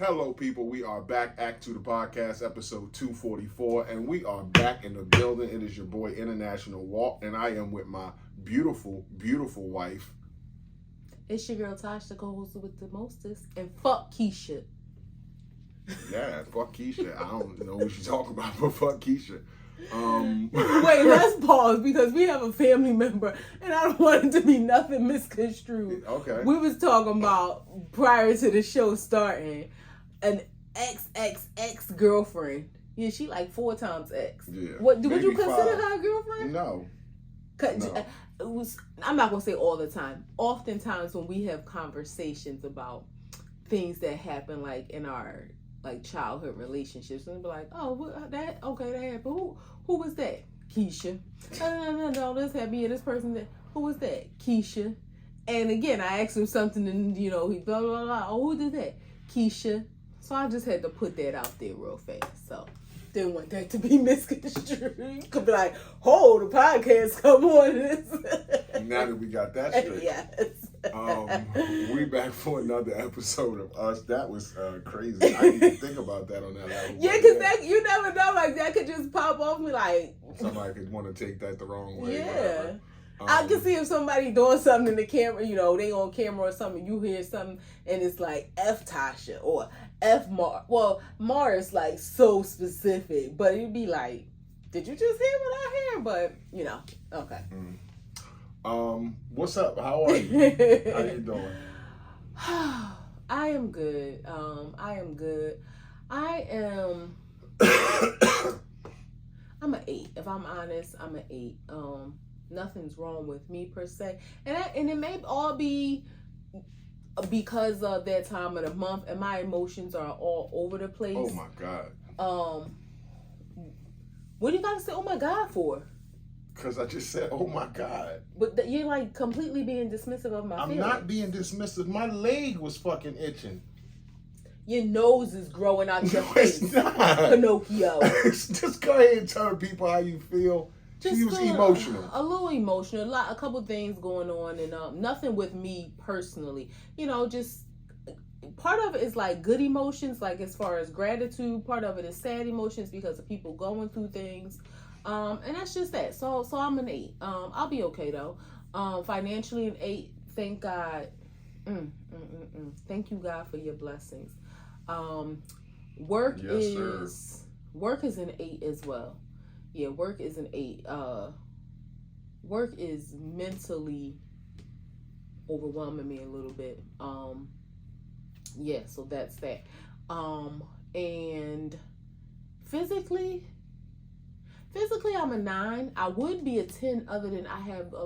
Hello, people. We are back. A2TP podcast, episode 244, and we are back in the building. It is your boy, International Walt, and I am with my beautiful, beautiful wife. It's your girl Tosh, the co-host with the mostest, and fuck Keisha. Yeah, fuck Keisha. I don't know what you talking about, but fuck Keisha. Wait, let's pause because we have a family member, and I don't want it to be nothing misconstrued. Okay. We was talking about prior to the show starting, an ex-girlfriend. Yeah, she like 4 times X. Yeah. Would you consider 5. her a girlfriend? No. No. It was. I'm not gonna say all the time. Oftentimes when we have conversations about things that happen, like in our childhood relationships, and be like, oh, that happened. Who was that? Keisha. No, this had me and this person. Who was that? Keisha. And again, I asked him something, and he blah blah blah. Oh, who did that? Keisha. So I just had to put that out there real fast. So didn't want that to be misconstrued. Could be like, oh, the podcast come on. Now that we got that straight. Yes. We back for another episode of Us. That was crazy. I didn't even think about that on that level. Yeah, because you never know. Like, that could just pop off me like... Somebody could want to take that the wrong way. Yeah. I can see if somebody doing something in the camera, they on camera or something, you hear something, and it's like F Tasha or F Mar. Well, Mar is like so specific, but it'd be like, did you just hear what I hear? But, okay. What's up? How are you? How you doing? I am good. I'm an 8. If I'm honest, I'm an 8. Nothing's wrong with me per se, and it may all be because of that time of the month, and my emotions are all over the place. Oh my God. What do you gotta say? Oh my God for? Because I just said, oh my God. But you're like completely being dismissive of my feelings. I'm not being dismissive. My leg was fucking itching. Your nose is growing out your face. It's not. Pinocchio. Just go ahead and tell people how you feel. She was emotional. A little emotional. A couple things going on, and nothing with me personally. Just part of it is like good emotions, like as far as gratitude. Part of it is sad emotions because of people going through things. And that's just that. So I'm an 8. I'll be okay though. Financially an 8. Thank God. Thank you, God, for your blessings. Work is an 8 as well. Yeah, work is an 8. Work is mentally overwhelming me a little bit. Yeah, so that's that. And physically I'm a 9. I would be a 10 other than I have a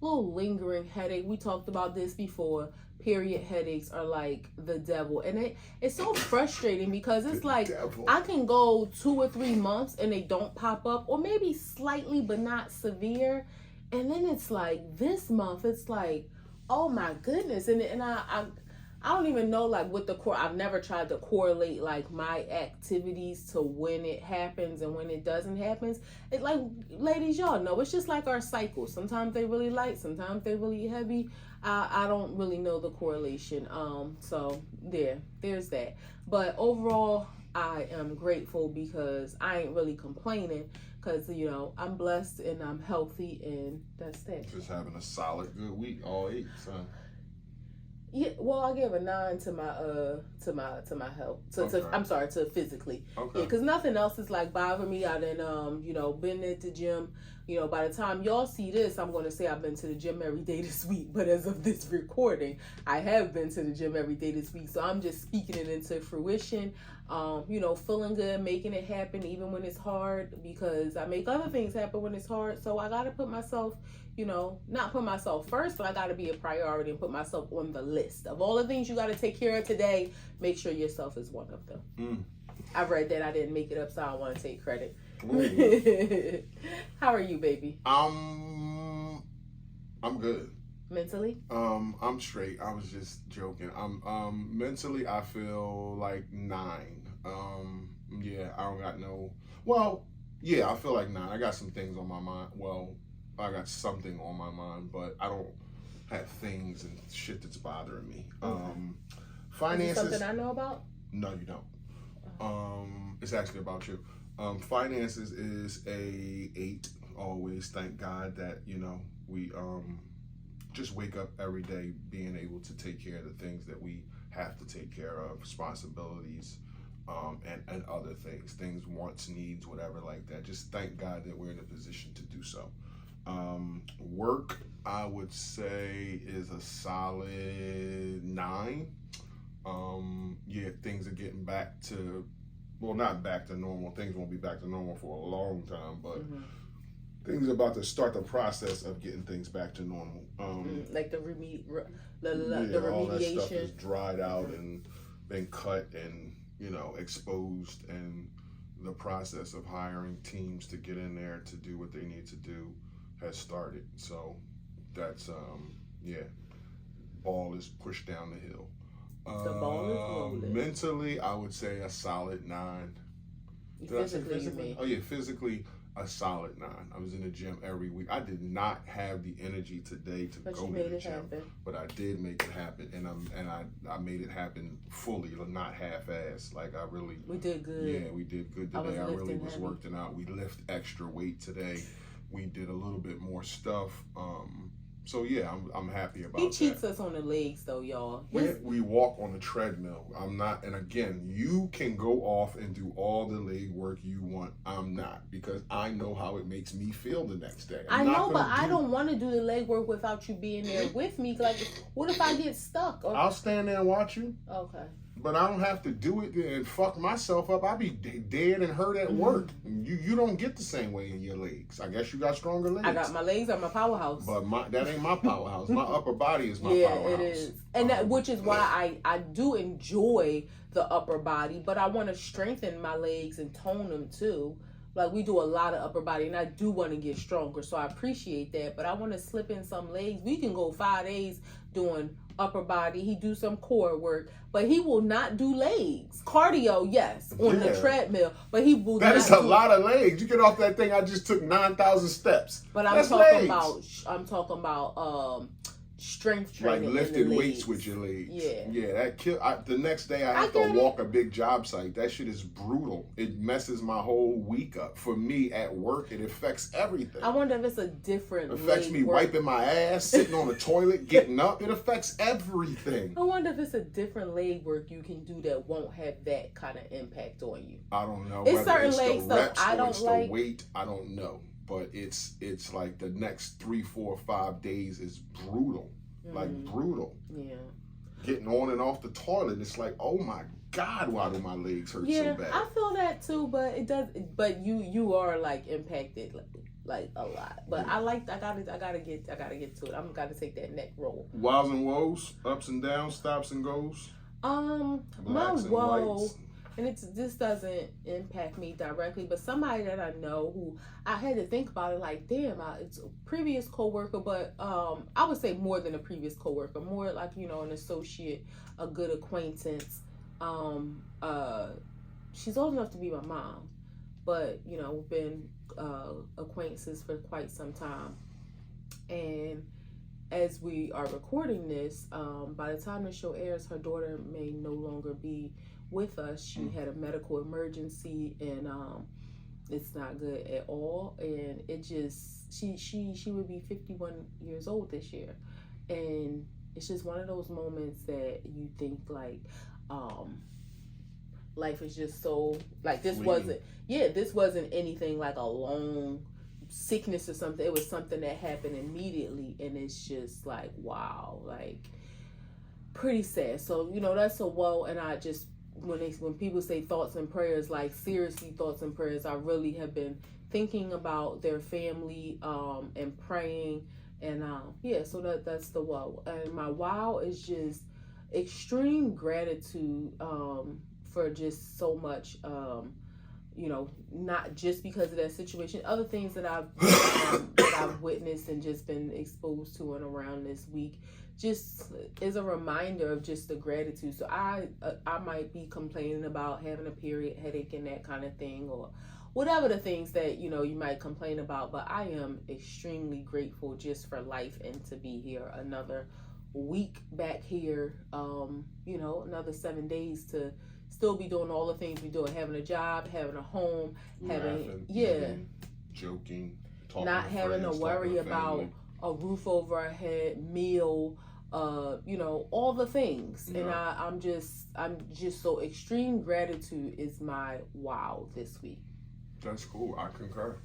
little lingering headache. We talked about this before. Period headaches are like the devil, and it's so frustrating because it's like devil. I can go 2 or 3 months and they don't pop up, or maybe slightly but not severe, and then it's like this month it's like, oh my goodness, and I don't even know like what I've never tried to correlate like my activities to when it happens and when it doesn't happen. It like, ladies, y'all know it's just like our cycles. Sometimes they really light, sometimes they really heavy. I don't really know the correlation. So there's that. But overall, I am grateful because I ain't really complaining because, I'm blessed and I'm healthy, and that's that. Just having a solid good week, all 8, son. Yeah, well, I gave a 9 to my health. To physically. Okay. Yeah, because nothing else is like bothering me. I done been at the gym. By the time y'all see this, I'm going to say I've been to the gym every day this week. But as of this recording, I have been to the gym every day this week. So I'm just speaking it into fruition. Feeling good, making it happen even when it's hard, because I make other things happen when it's hard. So I got to put myself, not put myself first, but I got to be a priority and put myself on the list of all the things you got to take care of today. Make sure yourself is one of them. I read that. I didn't make it up, so I don't want to take credit. How are you, baby? I'm good. Mentally? I'm straight. I was just joking. Mentally I feel like 9. Yeah, I don't got no. Well, yeah, I feel like 9. I got some things on my mind. Well, I got something on my mind, but I don't have things and shit that's bothering me. Okay. Finances. Is it something I know about? No, you don't. It's actually about you. Finances is a 8. Always thank God that we just wake up every day being able to take care of the things that we have to take care of, responsibilities, and other things, wants, needs, whatever like that. Just thank God that we're in a position to do so. Work, I would say, is a solid 9. Yeah, things are getting back to, well, not back to normal. Things won't be back to normal for a long time, but things are about to start the process of getting things back to normal. Like the all that stuff is remediation. dried out and been cut and exposed, and the process of hiring teams to get in there to do what they need to do has started. So that's ball is pushed down the hill. The ball is rolling. Mentally, I would say a solid 9. Physically, you mean? Oh yeah, physically a solid 9. I was in the gym every week. I did not have the energy today to go to the gym, but I did make it happen, and I made it happen fully, not half-assed. Like we did good. Yeah, we did good today. I really was working out. We lift extra weight today. We did a little bit more stuff. So yeah, I'm happy about that. He cheats us on the legs though, y'all. We walk on the treadmill. I'm not, and again, you can go off and do all the leg work you want. I'm not, because I know how it makes me feel the next day. I know, but I don't want to do the leg work without you being there with me. Like, what if I get stuck? I'll stand there and watch you. Okay. But I don't have to do it and fuck myself up. I'll be dead and hurt at work. You don't get the same way in your legs. I guess you got stronger legs. I got my legs are my powerhouse. But that ain't my powerhouse. My upper body is my powerhouse. Yeah, it is. And which is why I do enjoy the upper body, but I want to strengthen my legs and tone them too. Like, we do a lot of upper body, and I do want to get stronger, so I appreciate that. But I want to slip in some legs. We can go 5 days doing upper body. He do some core work, but he will not do legs. Cardio, yes, on the treadmill, but he will not. That is a lot of legs. You get off that thing, I just took 9,000 steps. But I'm talking about strength training, like lifting weights with your legs. Yeah, that the next day I have to walk a big job site. That shit is brutal. It messes my whole week up. For me at work, it affects everything. I wonder if it's a different. It affects me wiping my ass, sitting on the toilet, getting up. It affects everything. I wonder if it's a different leg work you can do that won't have that kind of impact on you. I don't know. It's certain legs though. I don't like the weight. I don't know. But it's like the next 3, 4, 5 days is brutal. Like brutal. Yeah. Getting on and off the toilet, it's like, oh my God, why do my legs hurt so bad? I feel that too, but it does. But you are like impacted like a lot. But I gotta get to it. I'm gotta take that neck roll. Wows and woes, ups and downs, stops and goes. My woe. And this doesn't impact me directly, but somebody that I know who I had to think about it, like, damn, it's a previous coworker, but I would say more than a previous coworker, more like, an associate, a good acquaintance. She's old enough to be my mom, but we've been acquaintances for quite some time. And as we are recording this, by the time the show airs, her daughter may no longer be with us. She had a medical emergency, and it's not good at all. And it just she would be 51 years old this year, and it's just one of those moments that you think like life is just so like this wasn't anything like a long sickness or something. It was something that happened immediately, and it's just like, wow, like pretty sad. So that's a woe. And I just when people say thoughts and prayers, like seriously thoughts and prayers, I really have been thinking about their family and praying, and so that's the woe. And my wow is just extreme gratitude for just so much, not just because of that situation, other things that I've witnessed and just been exposed to and around this week, just is a reminder of just the gratitude. So I might be complaining about having a period headache and that kind of thing, or whatever the things that you might complain about, but I am extremely grateful just for life and to be here another week back here, another 7 days to still be doing all the things we do, having a job, having a home, Laughing, yeah, eating, joking, talking not to having friends, to worry talking to about family. a roof over our head, meal, all the things. Yeah. And I'm just so extreme gratitude is my wow this week. That's cool. I concur.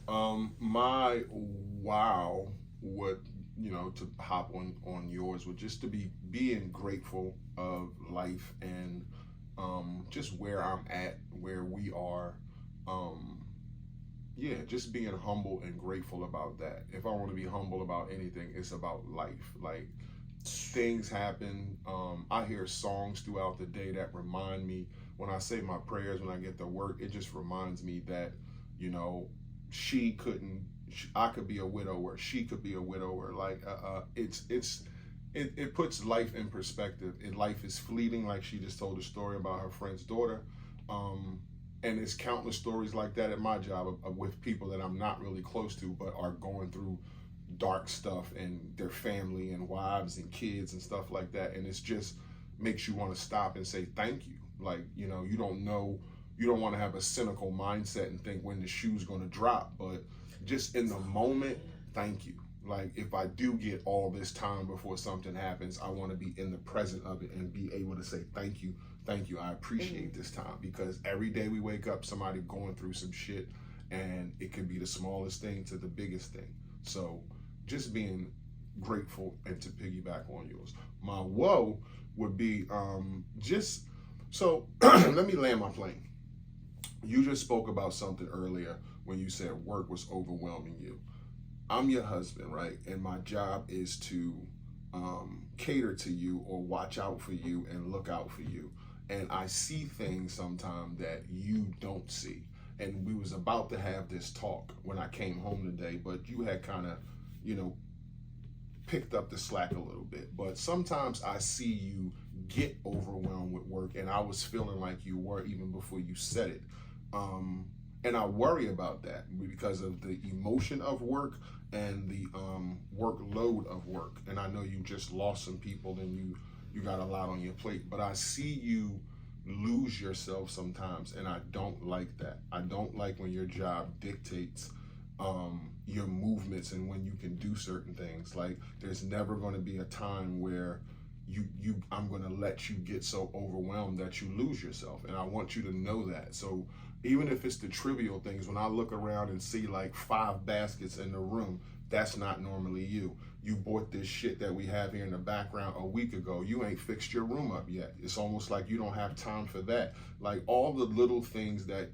My wow would, to hop on yours, would just to be being grateful of life and just where I'm at, where we are. Um, yeah, just being humble and grateful about that. If I want to be humble about anything, it's about life. Like things happen. I hear songs throughout the day that remind me when I say my prayers when I get to work. It just reminds me that, you know, she couldn't. I could be a widower. She could be a widower. Like it puts life in perspective. And life is fleeting. Like she just told a story about her friend's daughter. Um, and there's countless stories like that at my job with people that I'm not really close to, but are going through dark stuff and their family and wives and kids and stuff like that. And it's just makes you want to stop and say thank you. Like, you don't know, you don't want to have a cynical mindset and think when the shoe's going to drop, but just in the moment, thank you. Like if I do get all this time before something happens, I want to be in the present of it and be able to say thank you. Thank you. I appreciate this time, because every day we wake up, somebody going through some shit, and it could be the smallest thing to the biggest thing. So just being grateful, and to piggyback on yours, my woe would be just so let me land my plane. You just spoke about something earlier when you said work was overwhelming you. I'm your husband, right? And my job is to cater to you or watch out for you and look out for you. And I see things sometimes that you don't see. And we was about to have this talk when I came home today, but you had kind of, picked up the slack a little bit. But sometimes I see you get overwhelmed with work, and I was feeling like you were even before you said it. And I worry about that because of the emotion of work and the workload of work. And I know you just lost some people and you got a lot on your plate, but I see you lose yourself sometimes, and I don't like that. I don't like when your job dictates your movements and when you can do certain things. Like there's never going to be a time where I'm going to let you get so overwhelmed that you lose yourself, and I want you to know that. So even if it's the trivial things, when I look around and see like 5 baskets in the room, that's not normally you. You bought this shit that we have here in the background a week ago. You ain't fixed your room up yet. It's almost like you don't have time for that. Like all the little things that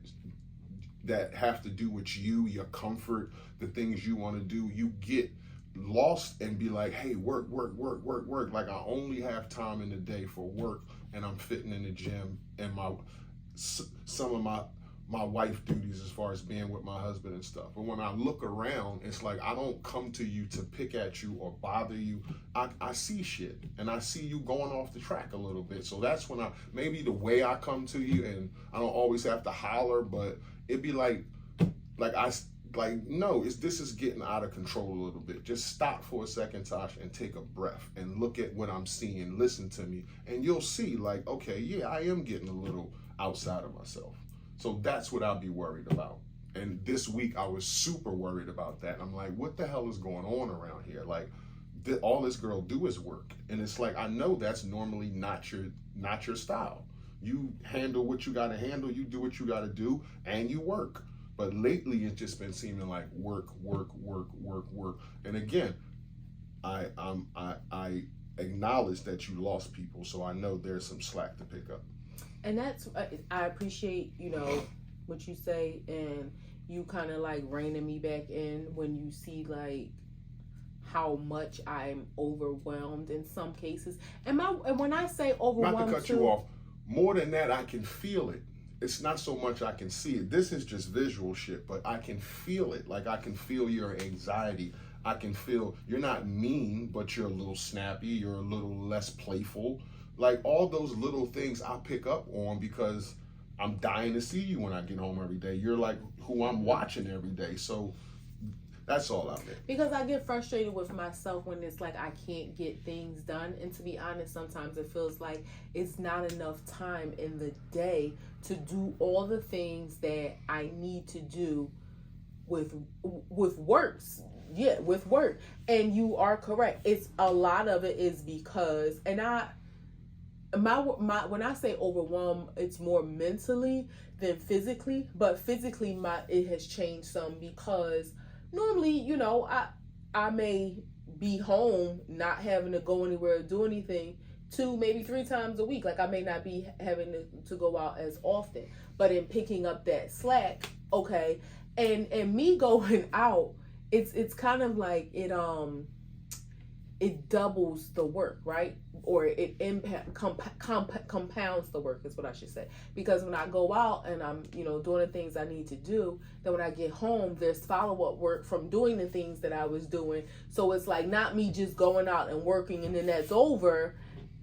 have to do with you, your comfort, the things you want to do, you get lost and be like, hey, work. Like I only have time in the day for work, and I'm fitting in the gym and some of my wife duties as far as being with my husband and stuff. But when I look around, it's like I don't come to you to pick at you or bother you. I see shit, and I see you going off the track a little bit. So that's when maybe the way I come to you, and I don't always have to holler, but it'd be no, this is getting out of control a little bit. Just stop for a second, Tosh, and take a breath and look at what I'm seeing, listen to me, and you'll see like, okay, yeah, I am getting a little outside of myself. So that's what I'll be worried about. And this week I was super worried about that. I'm like, what the hell is going on around here? Like, all this girl do is work. And it's like, I know that's normally not your style. You handle what you got to handle, you do what you got to do, and you work. But lately it's just been seeming like work. And again, I acknowledge that you lost people, so I know there's some slack to pick up. And that's, I appreciate, what you say, and you kind of like reining me back in when you see like how much I'm overwhelmed in some cases. And when I say overwhelmed, not to cut you off, more than that, I can feel it. It's not so much I can see it. This is just visual shit, but I can feel it. Like I can feel your anxiety. I can feel you're not mean, but you're a little snappy. You're a little less playful. Like all those little things I pick up on because I'm dying to see you when I get home every day. You're like who I'm watching every day. So That's all I meant. Because I get frustrated with myself when it's like I can't get things done. And to be honest, sometimes it feels like it's not enough time in the day to do all the things that I need to do with works. Yeah, with work. And you are correct. It's a lot of it is because, and my when I say overwhelmed, it's more mentally than physically. But physically, it has changed some because normally, you know, I may be home not having to go anywhere or do anything 2, maybe 3 times a week. Like I may not be having to go out as often, but in picking up that slack, okay, and me going out, it's kind of like it doubles the work, right? Or it compounds the work is what I should say. Because when I go out and I'm, you know, doing the things I need to do, then when I get home, there's follow-up work from doing the things that I was doing. So it's like not me just going out and working and then that's over.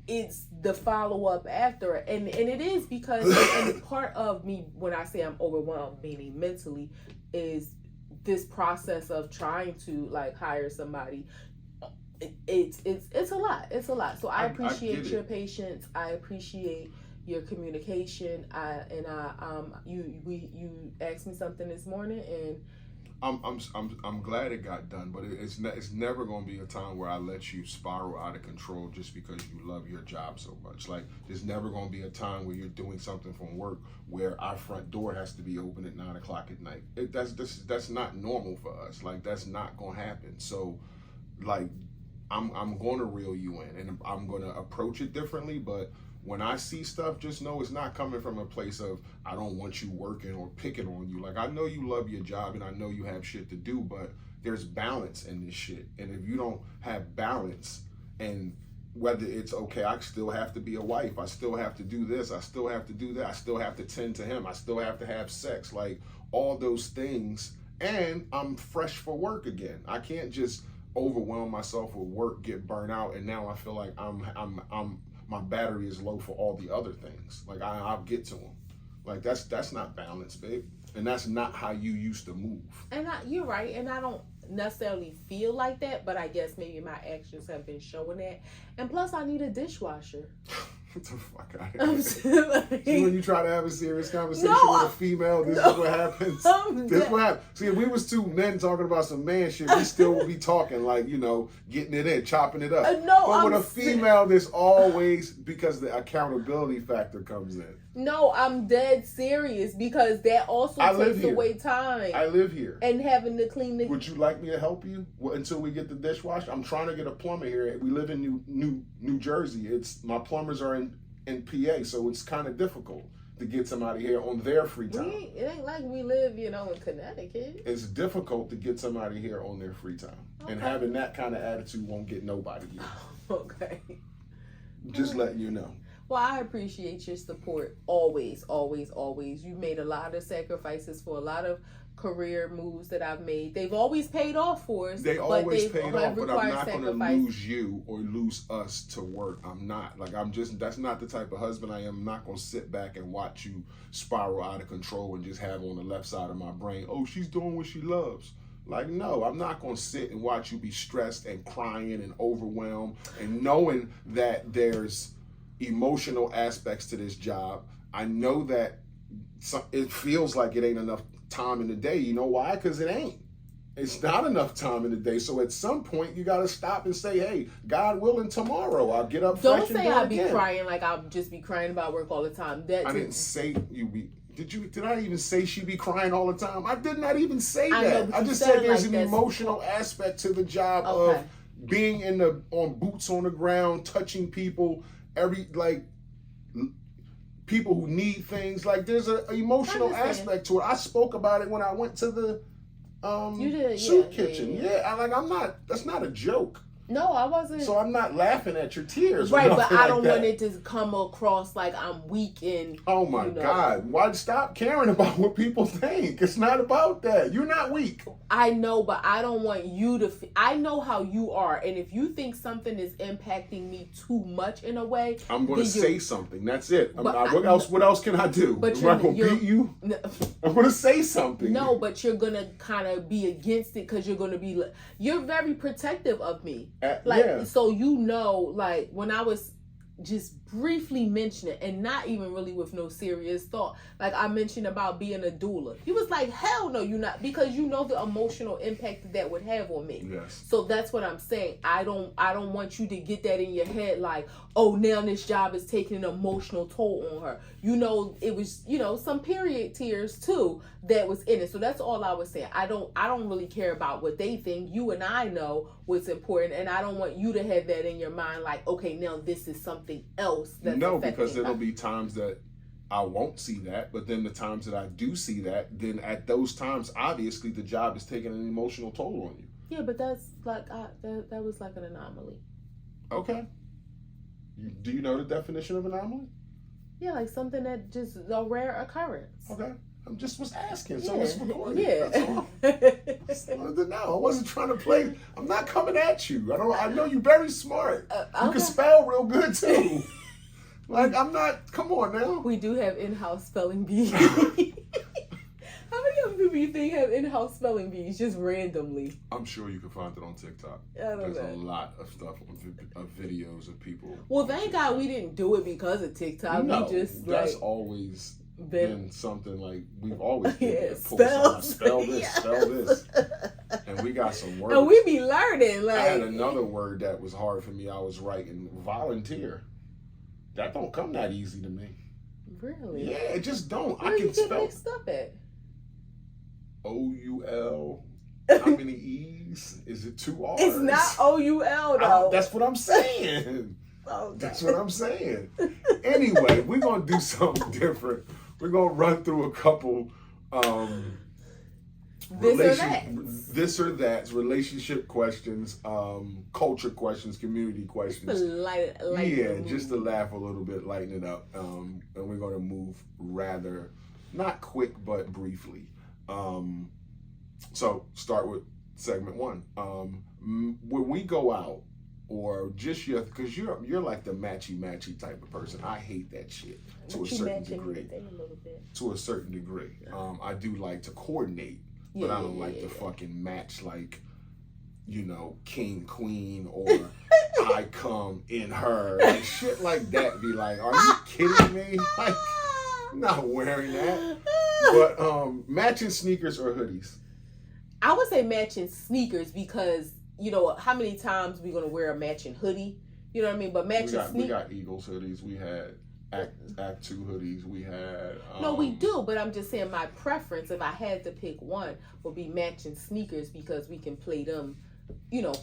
It's the follow-up after. And it is because, and part of me, when I say I'm overwhelmed, meaning mentally, is this process of trying to like hire somebody. It's a lot. It's a lot. So I appreciate your patience. I appreciate your communication. You asked me something this morning, and I'm glad it got done. But it's never going to be a time where I let you spiral out of control just because you love your job so much. Like there's never going to be a time where you're doing something from work where our front door has to be open at 9:00 at night. That's not normal for us. Like that's not going to happen. So, like. I'm going to reel you in and I'm going to approach it differently. But when I see stuff, just know it's not coming from a place of I don't want you working or picking on you. Like I know you love your job and I know you have shit to do, but there's balance in this shit. And if you don't have balance, and whether it's okay, I still have to be a wife, I still have to do this, I still have to do that, I still have to tend to him, I still have to have sex, like all those things. And I'm fresh for work again. I can't just overwhelm myself with work, get burnt out, and now I feel like I'm my battery is low for all the other things. Like I'll get to them. Like that's not balance, babe, and that's not how you used to move. And you're right, and I don't necessarily feel like that, but I guess maybe my actions have been showing that. And plus, I need a dishwasher. Get the fuck out of here. Like, See, when you try to have a serious conversation with a female, this is what happens. This is what happens. See, if we was 2 men talking about some man shit, we still would be talking like, you know, getting it in, chopping it up. But with a female, there's always, because the accountability factor comes in. No, I'm dead serious because that also takes away time. I live here. And having to clean the... Would you like me to help you until we get the dishwasher? I'm trying to get a plumber here. We live in New Jersey. My plumbers are in PA, so it's kind of difficult to get somebody here on their free time. It ain't like we live, you know, in Connecticut. It's difficult to get somebody here on their free time. Okay. And having that kind of attitude won't get nobody here. Okay. Just letting you know. Well, I appreciate your support always, always, always. You made a lot of sacrifices for a lot of career moves that I've made. They've always paid off for us. They always paid off, but I'm not going to lose you or lose us to work. I'm not. Like, that's not the type of husband I am. I'm not going to sit back and watch you spiral out of control and just have on the left side of my brain, oh, she's doing what she loves. Like, no, I'm not going to sit and watch you be stressed and crying and overwhelmed and knowing that there's emotional aspects to this job. I know that it feels like it ain't enough time in the day. You know why? Because it ain't. It's not enough time in the day. So at some point, you got to stop and say, hey, God willing, tomorrow I'll get up fresh and do it again. Don't say I'll be crying like I'll just be crying about work all the time. I didn't say you be. Did I even say she be crying all the time? I did not even say that. I just said there's an emotional aspect to the job of being on boots on the ground, touching people, people who need things. Like there's an emotional aspect to it. I spoke about it when I went to the soup kitchen. Yeah. That's not a joke. No, I wasn't. So I'm not laughing at your tears. Right, but I don't that. want it to come across like I'm weak and. Oh my God! Why stop caring about what people think? It's not about that. You're not weak. I know, but I don't want you to. I know how you are, and if you think something is impacting me too much in a way, I'm going to say something. That's it. But what else? What else can I do? But I'm going to beat you. No, I'm going to say something. No, but you're going to kind of be against it because you're going to be. You're very protective of me. Yeah. So like when I was just briefly mentioning, and not even really with no serious thought, like I mentioned about being a doula, he was like, hell no, you're not, because you know the emotional impact that would have on me. Yes. So that's what I'm saying. I don't want you to get that in your head like, oh, now this job is taking an emotional toll on her. It was some period tears too that was in it. So that's all I was saying. I don't really care about what they think. You and I know what's important, and I don't want you to have that in your mind like, okay, now this is something else. No, because there'll be times that I won't see that, but then the times that I do see that, then at those times, obviously the job is taking an emotional toll on you. Yeah, but that's like that was like an anomaly. Okay. Do you know the definition of anomaly? Yeah, like something that just a rare occurrence. Okay. I just was asking, so it's recorded. Yeah. That's all. I wanted to know. I wasn't trying to play. I'm not coming at you. I know you're very smart. You can spell real good too. Like, I'm not. Come on now. We do have in-house spelling bees. How many other people you think have in-house spelling bees just randomly? I'm sure you can find it on TikTok. There's a lot of stuff of videos of people. Well, thank God we didn't do it because of TikTok. No, we just that's always been something like we've always been spell this, spell this, and we got some words. And we be learning. Like, I had another word that was hard for me. I was writing volunteer. That don't come that easy to me. Really? Yeah, it just don't. Where I can you get spell mixed up at? O-U-L. How many E's? Is it 2 R's? It's not O-U-L though. That's what I'm saying. Okay. That's what I'm saying. Anyway, we're gonna do something different. We're gonna run through a couple this or that, relationship questions, culture questions, community questions. Just to laugh a little bit, lighten it up. And we're gonna move rather not quick but briefly. So start with segment 1. When we go out, or just because you're like the matchy type of person. I hate that shit to a certain degree. To a certain degree, I do like to coordinate, but I don't like to fucking match like, king, queen, or I come in her, like shit like that. Be like, are you kidding me? Like, I'm not wearing that. But matching sneakers or hoodies? I would say matching sneakers because. How many times we gonna wear a matching hoodie? You know what I mean? But matching sneakers. We got Eagles hoodies. We had Act 2 hoodies. We had. No, we do. But I'm just saying my preference, if I had to pick one, would be matching sneakers because we can play them,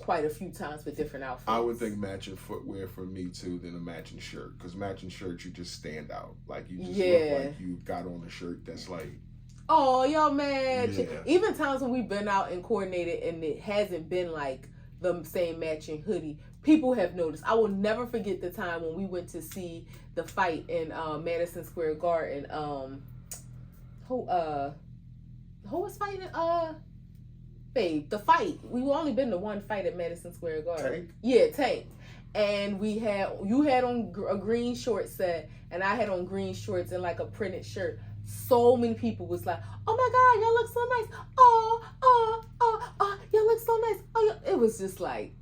quite a few times with different outfits. I would think matching footwear for me too than a matching shirt, because matching shirts you just stand out. Like you just look like you got on a shirt that's like. Oh, y'all match. Yeah. Even times when we've been out and coordinated and it hasn't been like the same matching hoodie, people have noticed. I will never forget the time when we went to see the fight in Madison Square Garden. Who was fighting? Babe, the fight. We've only been to one fight at Madison Square Garden. Tank? Yeah, Tank. And you had on a green short set, and I had on green shorts and like a printed shirt. So many people was like, oh my God, y'all look so nice. Oh, y'all look so nice. It was just like,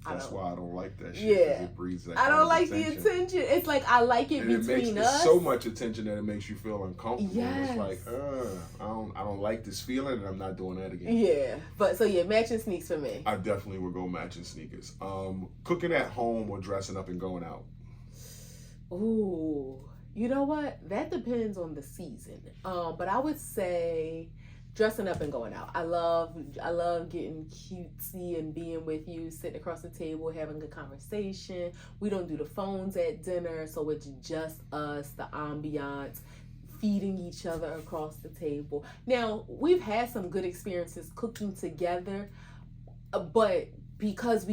that's why I don't like that shit. Yeah. It breeds that I don't like attention. the attention. It's like, I like it and between us. It's so much attention that it makes you feel uncomfortable. Yes. It's like, I don't like this feeling, and I'm not doing that again. Yeah. But so yeah, matching sneaks for me. I definitely would go matching sneakers. Cooking at home or dressing up and going out? Ooh. You know what? That depends on the season. But I would say dressing up and going out. I love getting cutesy and being with you, sitting across the table, having a conversation. We don't do the phones at dinner, so it's just us, the ambiance, feeding each other across the table. Now, we've had some good experiences cooking together, but because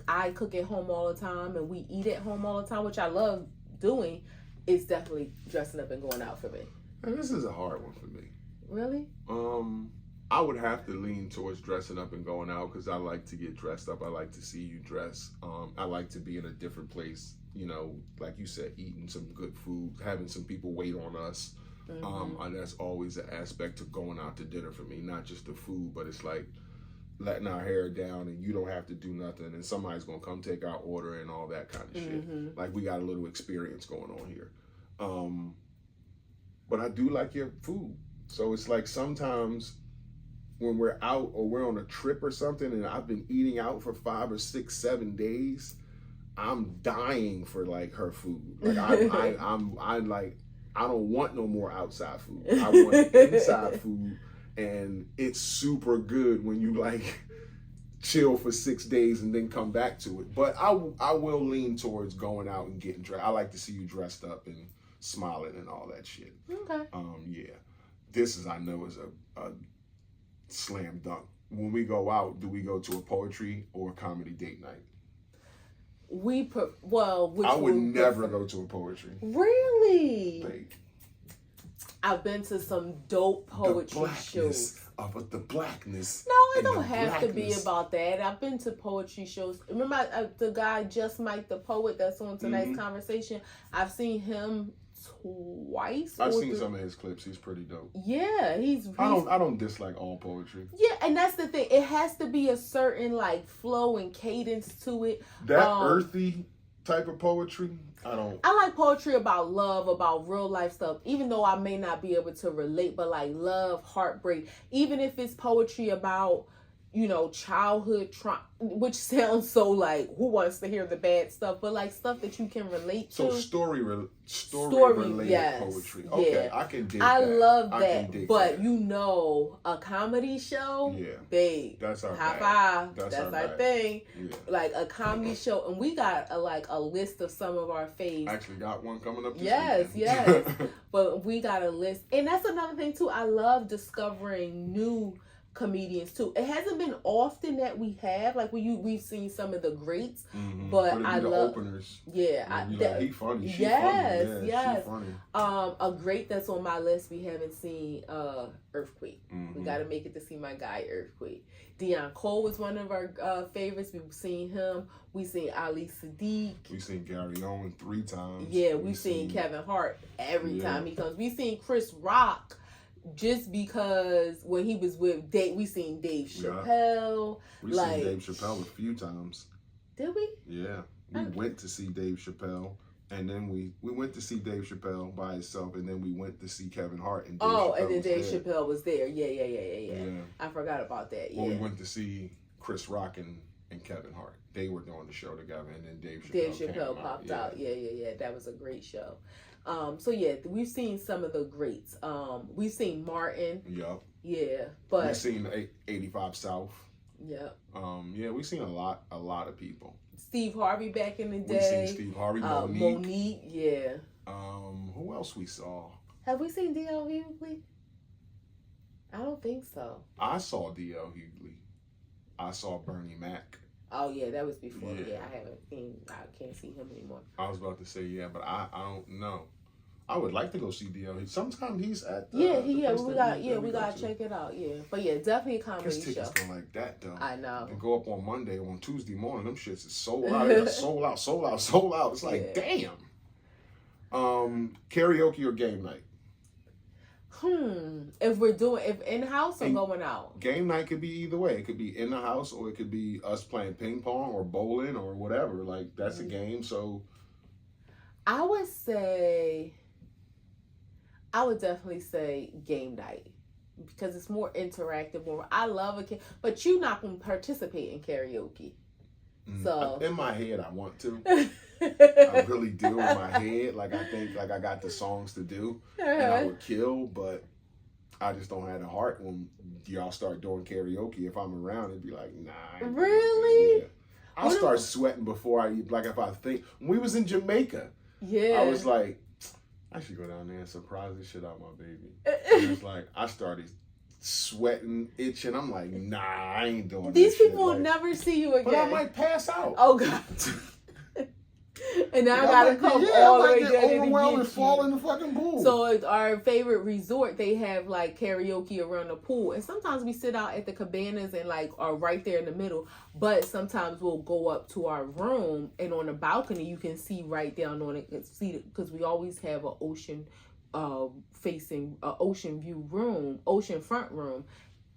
I cook at home all the time and we eat at home all the time, which I love doing. It's definitely dressing up and going out for me. And this is a hard one for me. Really? I would have to lean towards dressing up and going out because I like to get dressed up. I like to see you dress. I like to be in a different place, you know, like you said, eating some good food, having some people wait on us. And that's always an aspect of going out to dinner for me, not just the food, but it's like letting our hair down and you don't have to do nothing and somebody's going to come take our order and all that kind of shit. Like we got a little experience going on here. But I do like your food. So it's like sometimes when we're out or we're on a trip or something and I've been eating out for 5 or 6, 7 days, I'm dying for like her food. Like I'm like, I don't want no more outside food. I want inside food, and it's super good when you like chill for 6 days and then come back to it. But I will lean towards going out and getting dressed. I like to see you dressed up and smiling and all that shit. Okay. Yeah. This is, I know, is a slam dunk. When we go out, do we go to a poetry or a comedy date night? I would never go to a poetry. Really? Like, I've been to some dope poetry shows. The blackness. No, it don't have to be about that. I've been to poetry shows. Remember the guy Just Mike the Poet that's on tonight's conversation? I've seen him twice. I've seen some of his clips. He's pretty dope. Yeah, he's I don't dislike all poetry. Yeah, and that's the thing. It has to be a certain like flow and cadence to it. That earthy type of poetry, I like poetry about love, about real life stuff, even though I may not be able to relate, but like love, heartbreak, even if it's poetry about, you know, childhood trauma, which sounds so like, who wants to hear the bad stuff, but like stuff that you can relate to. So story related yes, poetry. Okay, yeah. I can dig that. I love that, but you know, a comedy show, babe, that's our high five. That's our thing. Yeah. Like a comedy show, and we got a list of some of our faves. Actually got one coming up this Yes, weekend. yes. But we got a list, and that's another thing too. I love discovering new comedians too. It hasn't been often that we have we've seen some of the greats, but I love openers. Yeah, he funny. She yes, funny. yes. She funny. A great that's on my list. We haven't seen Earthquake. We got to make it to see my guy Earthquake. Deion Cole was one of our favorites. We've seen him. We've seen Ali Sadiq. We've seen Gary Owen 3 times. Yeah, we've seen Kevin Hart every time he comes. We've seen Chris Rock. Just because when he was with Dave, we seen Dave Chappelle. We seen Dave Chappelle a few times. Did we? Yeah. We went to see Dave Chappelle, and then we went to see Dave Chappelle by himself, and then we went to see Kevin Hart. And Dave Chappelle was there. Yeah. I forgot about that. Yeah. Well, we went to see Chris Rock and Kevin Hart. They were doing the show together, and then Dave Chappelle popped out. Yeah. That was a great show. So yeah, we've seen some of the greats. We've seen Martin. Yep. Yeah, but we've seen 85 South. Yep. Yeah, we've seen a lot of people. Steve Harvey back in the day. We've seen Steve Harvey, Monique. Yeah. Who else we saw? Have we seen D.L. Hughley? I don't think so. I saw D.L. Hughley. I saw Bernie Mac. Oh yeah, that was before. Yeah, I haven't seen. I can't see him anymore. I was about to say but I don't know. I would like to go see D.L. Sometimes he's at the, we gotta check it out. Yeah, but yeah, definitely a comedy show. Tickets go like that though. I know. And go up on Monday, on Tuesday morning, them shits is sold out. Sold out. It's like damn. Karaoke or game night? If in house or going out? Game night could be either way. It could be in the house or it could be us playing ping pong or bowling or whatever. Like that's a game. So I would definitely say game night because it's more interactive. I love but you're not going to participate in karaoke. So in my head, I want to. I really do in my head. Like I think like I got the songs to do, and I would kill. But I just don't have the heart when y'all start doing karaoke. If I'm around, it'd be like, nah. Really? Yeah. I'll start sweating before I eat. Like if I think when we was in Jamaica, I was like, I should go down there and surprise the shit out of my baby. And it's like I started sweating, itching. I'm like, nah, I ain't doing These this shit. people will Like, never see you again. but I might pass out. Oh God. And now I gotta come I all the might way get down there overwhelmed to and get fall you. in the fucking pool. So it's our favorite resort, they have like karaoke around the pool, and sometimes we sit out at the cabanas and like are right there in the middle. But sometimes we'll go up to our room, and on the balcony you can see right down on it, because we always have an ocean facing ocean view room, ocean front room,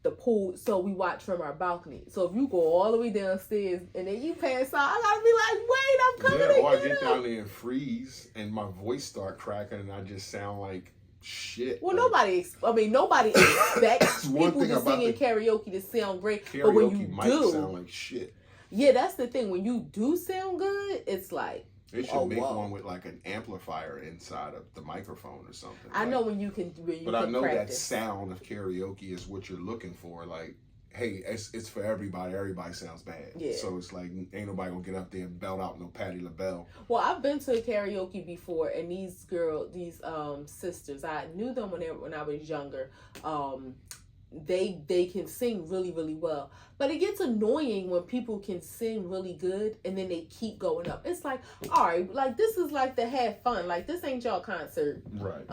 the pool, so we watch from our balcony. So if you go all the way downstairs and then you pass out, I gotta be like, wait, I'm coming. Yeah, or I get down there and freeze and my voice start cracking and I just sound like shit. Well, like, nobody expects one people thing to about sing in the karaoke to sound great. karaoke But when you might do, sound like shit. yeah, that's the thing. When you do sound good, it's like, They should make one with like an amplifier inside of the microphone or something. I know when you can but I know practice. that sound of karaoke is what you're looking for. Like, hey, it's for everybody. Everybody sounds bad. Yeah. So it's like, ain't nobody gonna get up there and belt out no Patti LaBelle. Well, I've been to karaoke before, and these sisters, I knew them when I was younger. They can sing really, really well. But it gets annoying when people can sing really good and then they keep going up. It's like, all right, like this is like to have fun. Like this ain't y'all concert. Right.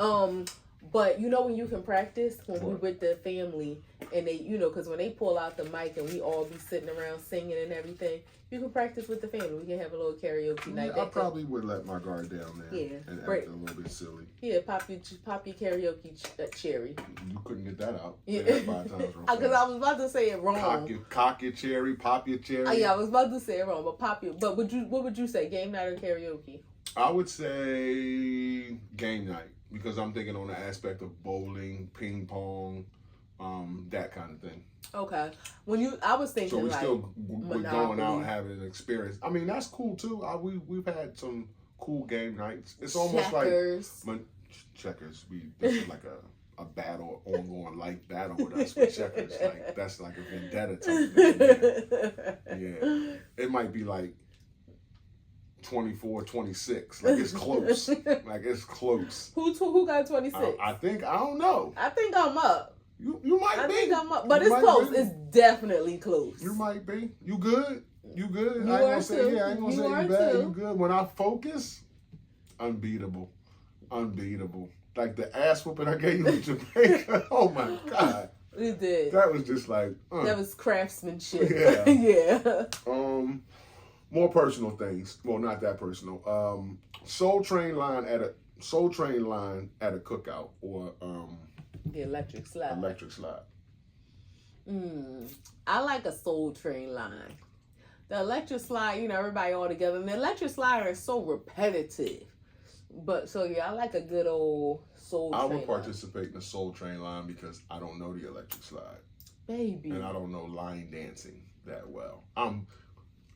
But you know when you can practice when we Right. with the family and they, because when they pull out the mic and we all be sitting around singing and everything, you can practice with the family. We can have a little karaoke night. I probably would let my guard down there. Yeah. And act Right. a little bit silly. Yeah, pop your karaoke cherry. You couldn't get that out. Yeah, Say that 5 times real because I was about to say it wrong. cock your cherry, pop your cherry. Yeah, I was about to say it wrong, but pop your. But what would you say? Game night or karaoke? I would say game night because I'm thinking on the aspect of bowling, ping pong, that kind of thing. Okay. I was thinking So we're like still we're going out Monopoly. and having an experience. I mean, that's cool too. We've had some cool game nights. It's almost checkers. like checkers. This is like a battle, ongoing life battle with us with checkers. Like that's like a vendetta type thing. Yeah, it might be like 24-26. Like it's close. Like it's close. Who got 26? I think I don't know. I think I'm up. You might I be. think I'm up, but You it's might close. be. It's definitely close. You might be. You good? You good? You I ain't are gonna say too. yeah. I ain't gonna You say are you bad. too. You good? When I focus, unbeatable. Like the ass whooping I gave you in Jamaica. Oh my God. It did. That was just like. That was craftsmanship. Yeah. Yeah. More personal things. Well, not that personal. Soul Train line at a cookout or The electric slide. electric slide. I like a Soul Train line. The electric slide, everybody all together. And the electric slide is so repetitive. But so yeah, I like a good old Soul Train. I would line. participate in the Soul Train line because I don't know the electric slide. Baby. And I don't know line dancing that well.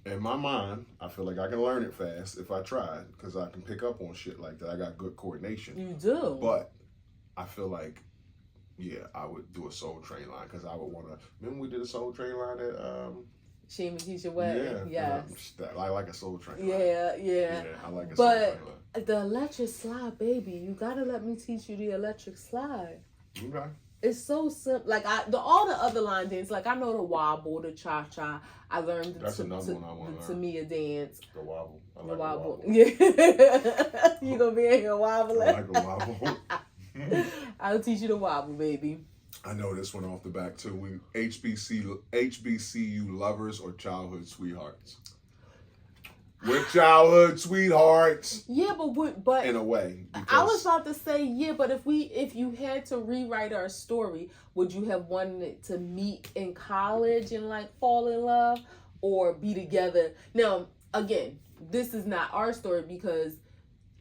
In my mind, I feel like I can learn it fast if I try because I can pick up on shit like that. I got good coordination. You do. But I feel like, yeah, I would do a Soul Train line because I would want to. Remember we did a Soul Train line at She and Keisha wedding. Yeah. Yes. I like a Soul Train line. Yeah. Yeah, I like a Soul Train line. The electric slide, baby, you gotta let me teach you the electric slide. Okay. It's so simple. Like all the other line dance, like I know the wobble, the cha cha. I learned That's another one I want to learn. Tamia dance. The wobble. I The like wobble. a wobble. Yeah. You gonna be in here wobbling. I like a wobble. I'll teach you the wobble, baby. I know this one off the back too. HBCU lovers or childhood sweethearts. We're childhood sweethearts. Yeah, but In a way. I was about to say, yeah, but if you had to rewrite our story, would you have wanted to meet in college and like fall in love or be together? Now, again, this is not our story because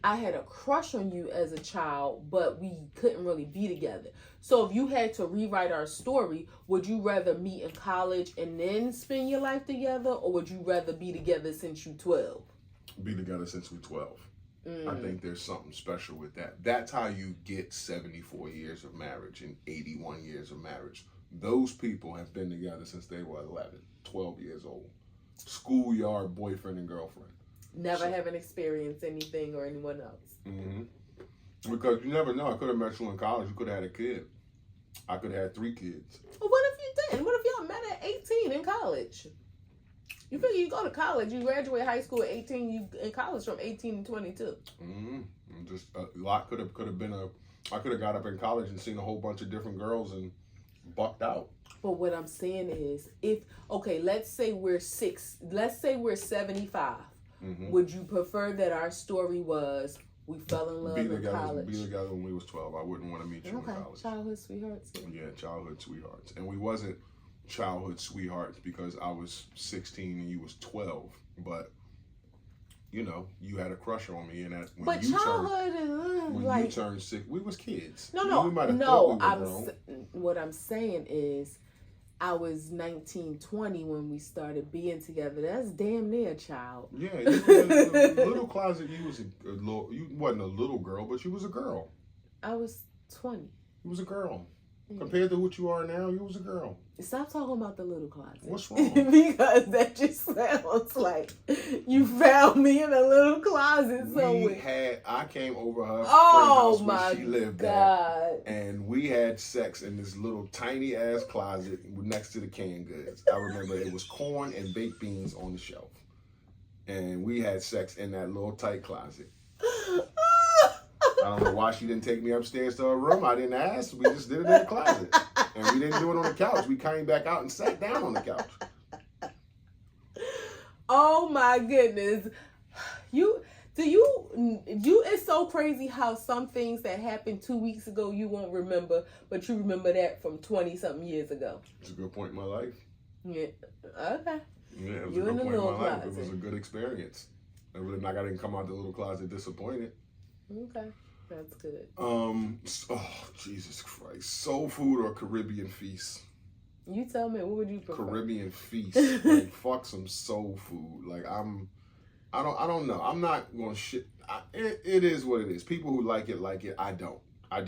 I had a crush on you as a child, but we couldn't really be together. So if you had to rewrite our story, would you rather meet in college and then spend your life together, or would you rather be together since you 12? Be together since we're 12. I think there's something special with that. That's how you get 74 years of marriage and 81 years of marriage. Those people have been together since they were 11, 12 years old. Schoolyard boyfriend and girlfriend. Never having experienced anything or anyone else. Mm-hmm. Because you never know. I could have met you in college. You could have had a kid. I could have had 3 kids. Well, what if you didn't? What if y'all met at 18 in college? You figure you go to college, you graduate high school at 18, you in college from 18 to 22. Just a lot could have been I could have got up in college and seen a whole bunch of different girls and bucked out. But what I'm saying is, let's say we're 75. Would you prefer that our story was we fell in love in college? Be together when we was 12. I wouldn't want to meet you in college. Childhood sweethearts. Yeah, childhood sweethearts. And we wasn't childhood sweethearts because I was 16 and you was 12. But, you know, you had a crush on me. And that when you turned 6, we was kids. What I'm saying is, I was 19, 20 when we started being together. That's damn near a child. Yeah, you was in a little closet. You wasn't a little girl, but you was a girl. I was 20. You was a girl. Compared to what you are now, you was a girl. Stop talking about the little closet. What's wrong? Because that just sounds like you found me in a little closet somewhere. I came over her house where she lived God. and we had sex in this little tiny ass closet next to the canned goods. I remember it was corn and baked beans on the shelf. And we had sex in that little tight closet. I don't know why she didn't take me upstairs to her room. I didn't ask. We just did it in the closet. And we didn't do it on the couch. We came back out and sat down on the couch. Oh my goodness. It's so crazy how some things that happened 2 weeks ago you won't remember, but you remember that from 20-something years ago. It's a good point in my life. Yeah. Okay. Yeah, it was a good point in my life. It was a good experience. I didn't come out the little closet disappointed. Okay. That's good. Jesus Christ. Soul food or Caribbean feast? You tell me, what would you prefer? Caribbean feast. Like, fuck some soul food. Like, I don't know. I'm not going to shit. It is what it is. People who like it. I don't. I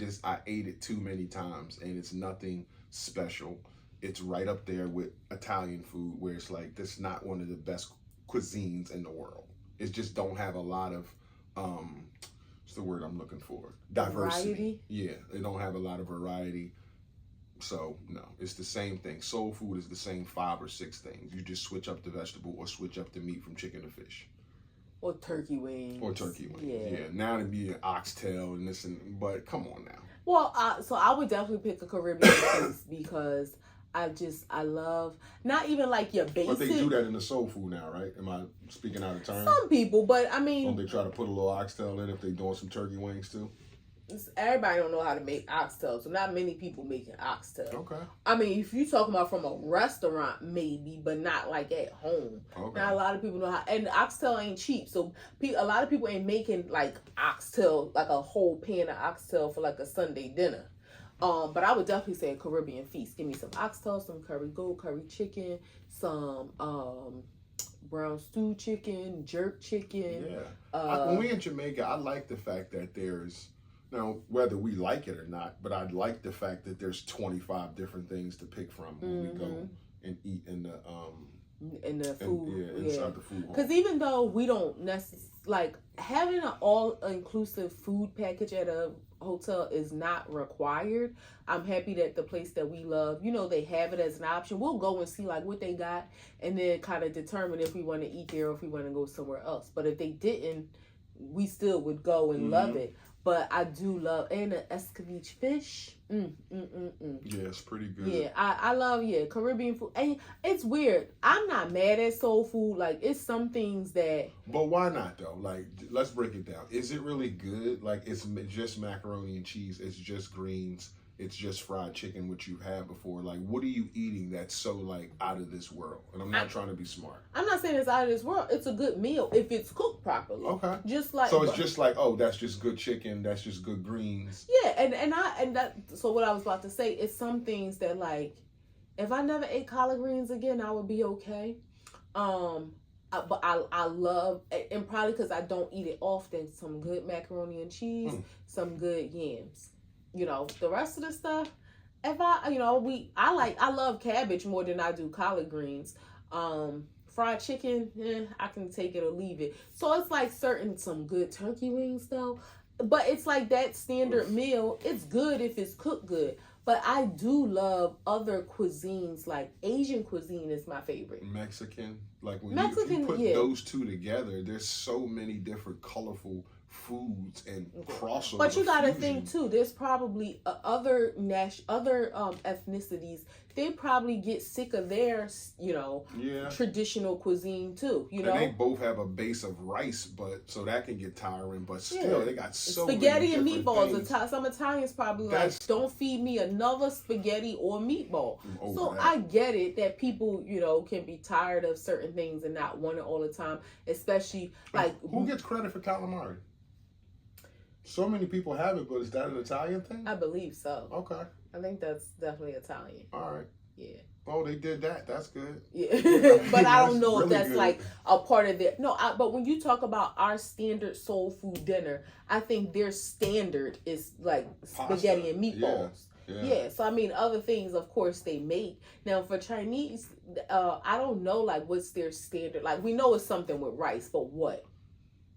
ate it too many times and it's nothing special. It's right up there with Italian food where it's like, this is not one of the best cuisines in the world. It just don't have a lot of, what's the word I'm looking for? Diversity. Variety? Yeah, they don't have a lot of variety. So, no, it's the same thing. Soul food is the same 5 or 6 things. You just switch up the vegetable or switch up the meat from chicken to fish. Or turkey wings. Yeah. Now it'd be an oxtail and this but come on now. Well, so I would definitely pick a Caribbean feast because I love, not even like your basic. But they do that in the soul food now, right? Am I speaking out of turn? Some people, but I mean. Don't they try to put a little oxtail in if they doing some turkey wings too? Everybody don't know how to make oxtail, so not many people making oxtail. Okay. I mean, if you talking about from a restaurant, maybe, but not like at home. Okay. Not a lot of people know how, and oxtail ain't cheap, so a lot of people ain't making like oxtail, like a whole pan of oxtail for like a Sunday dinner. But I would definitely say a Caribbean feast. Give me some oxtail, some curry goat, curry chicken, some brown stew chicken, jerk chicken. Yeah. When we in Jamaica, I like the fact that there's, now whether we like it or not, but I like the fact that there's 25 different things to pick from when we go and eat in the food. Inside the food hall. Because even though we don't necessarily, like, having an all-inclusive food package at a hotel is not required. I'm happy that the place that we love, they have it as an option. We'll go and see like what they got and then kind of determine if we want to eat there or if we want to go somewhere else. But if they didn't, we still would go and love it. But I do love, and the escovitch fish. Yeah, it's pretty good. Yeah, I love, Caribbean food. And it's weird. I'm not mad at soul food. Like, it's some things that. But why not, though? Like, let's break it down. Is it really good? Like, it's just macaroni and cheese. It's just greens. It's just fried chicken, which you've had before. Like, what are you eating that's so, like, out of this world? And I'm not trying to be smart. I'm not saying it's out of this world. It's a good meal if it's cooked properly. Okay. Just like. So it's just like, oh, that's just good chicken. That's just good greens. Yeah, so what I was about to say is some things that, like, if I never ate collard greens again, I would be okay. But I love, and probably because I don't eat it often, some good macaroni and cheese, some good yams. The rest of the stuff, if I love cabbage more than I do collard greens. Fried chicken, I can take it or leave it. So it's like some good turkey wings though. But it's like that standard meal. It's good if it's cooked good. But I do love other cuisines. Like Asian cuisine is my favorite. Mexican, like when if you Mexican, put yeah. those two together, there's so many different colorful foods and crossover. But you got to fusion. think too. There's probably other ethnicities. They probably get sick of their, traditional cuisine too. You know, and they both have a base of rice, but so that can get tiring. But still, they got so spaghetti many and different meatballs. things. Some Italians probably like, don't feed me another spaghetti or meatball. So that. I get it that people, can be tired of certain things and not want it all the time. Especially like who gets credit for calamari? So many people have it, but is that an Italian thing? I believe so. Okay. I think that's definitely Italian. All right. Yeah. Oh, they did that. That's good. Yeah. But I don't know if that's good. Like a part of their... No, but when you talk about our standard soul food dinner, I think their standard is like spaghetti and meatballs. Yeah. So, I mean, other things, of course, they make. Now, for Chinese, I don't know, like, what's their standard. Like, we know it's something with rice, but what?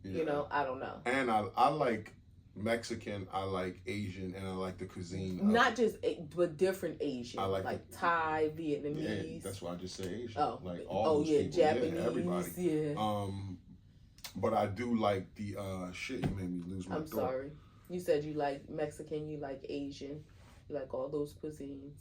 Yeah. I don't know. And I like Mexican, I like Asian, and I like the cuisine. Not just, but different Asian. I like Thai, Vietnamese. Yeah, that's why I just say Asian. Oh, like all those people. Japanese, everybody. Yeah. But I do like the shit. You made me lose my thought. I'm sorry. You said you like Mexican, you like Asian, you like all those cuisines.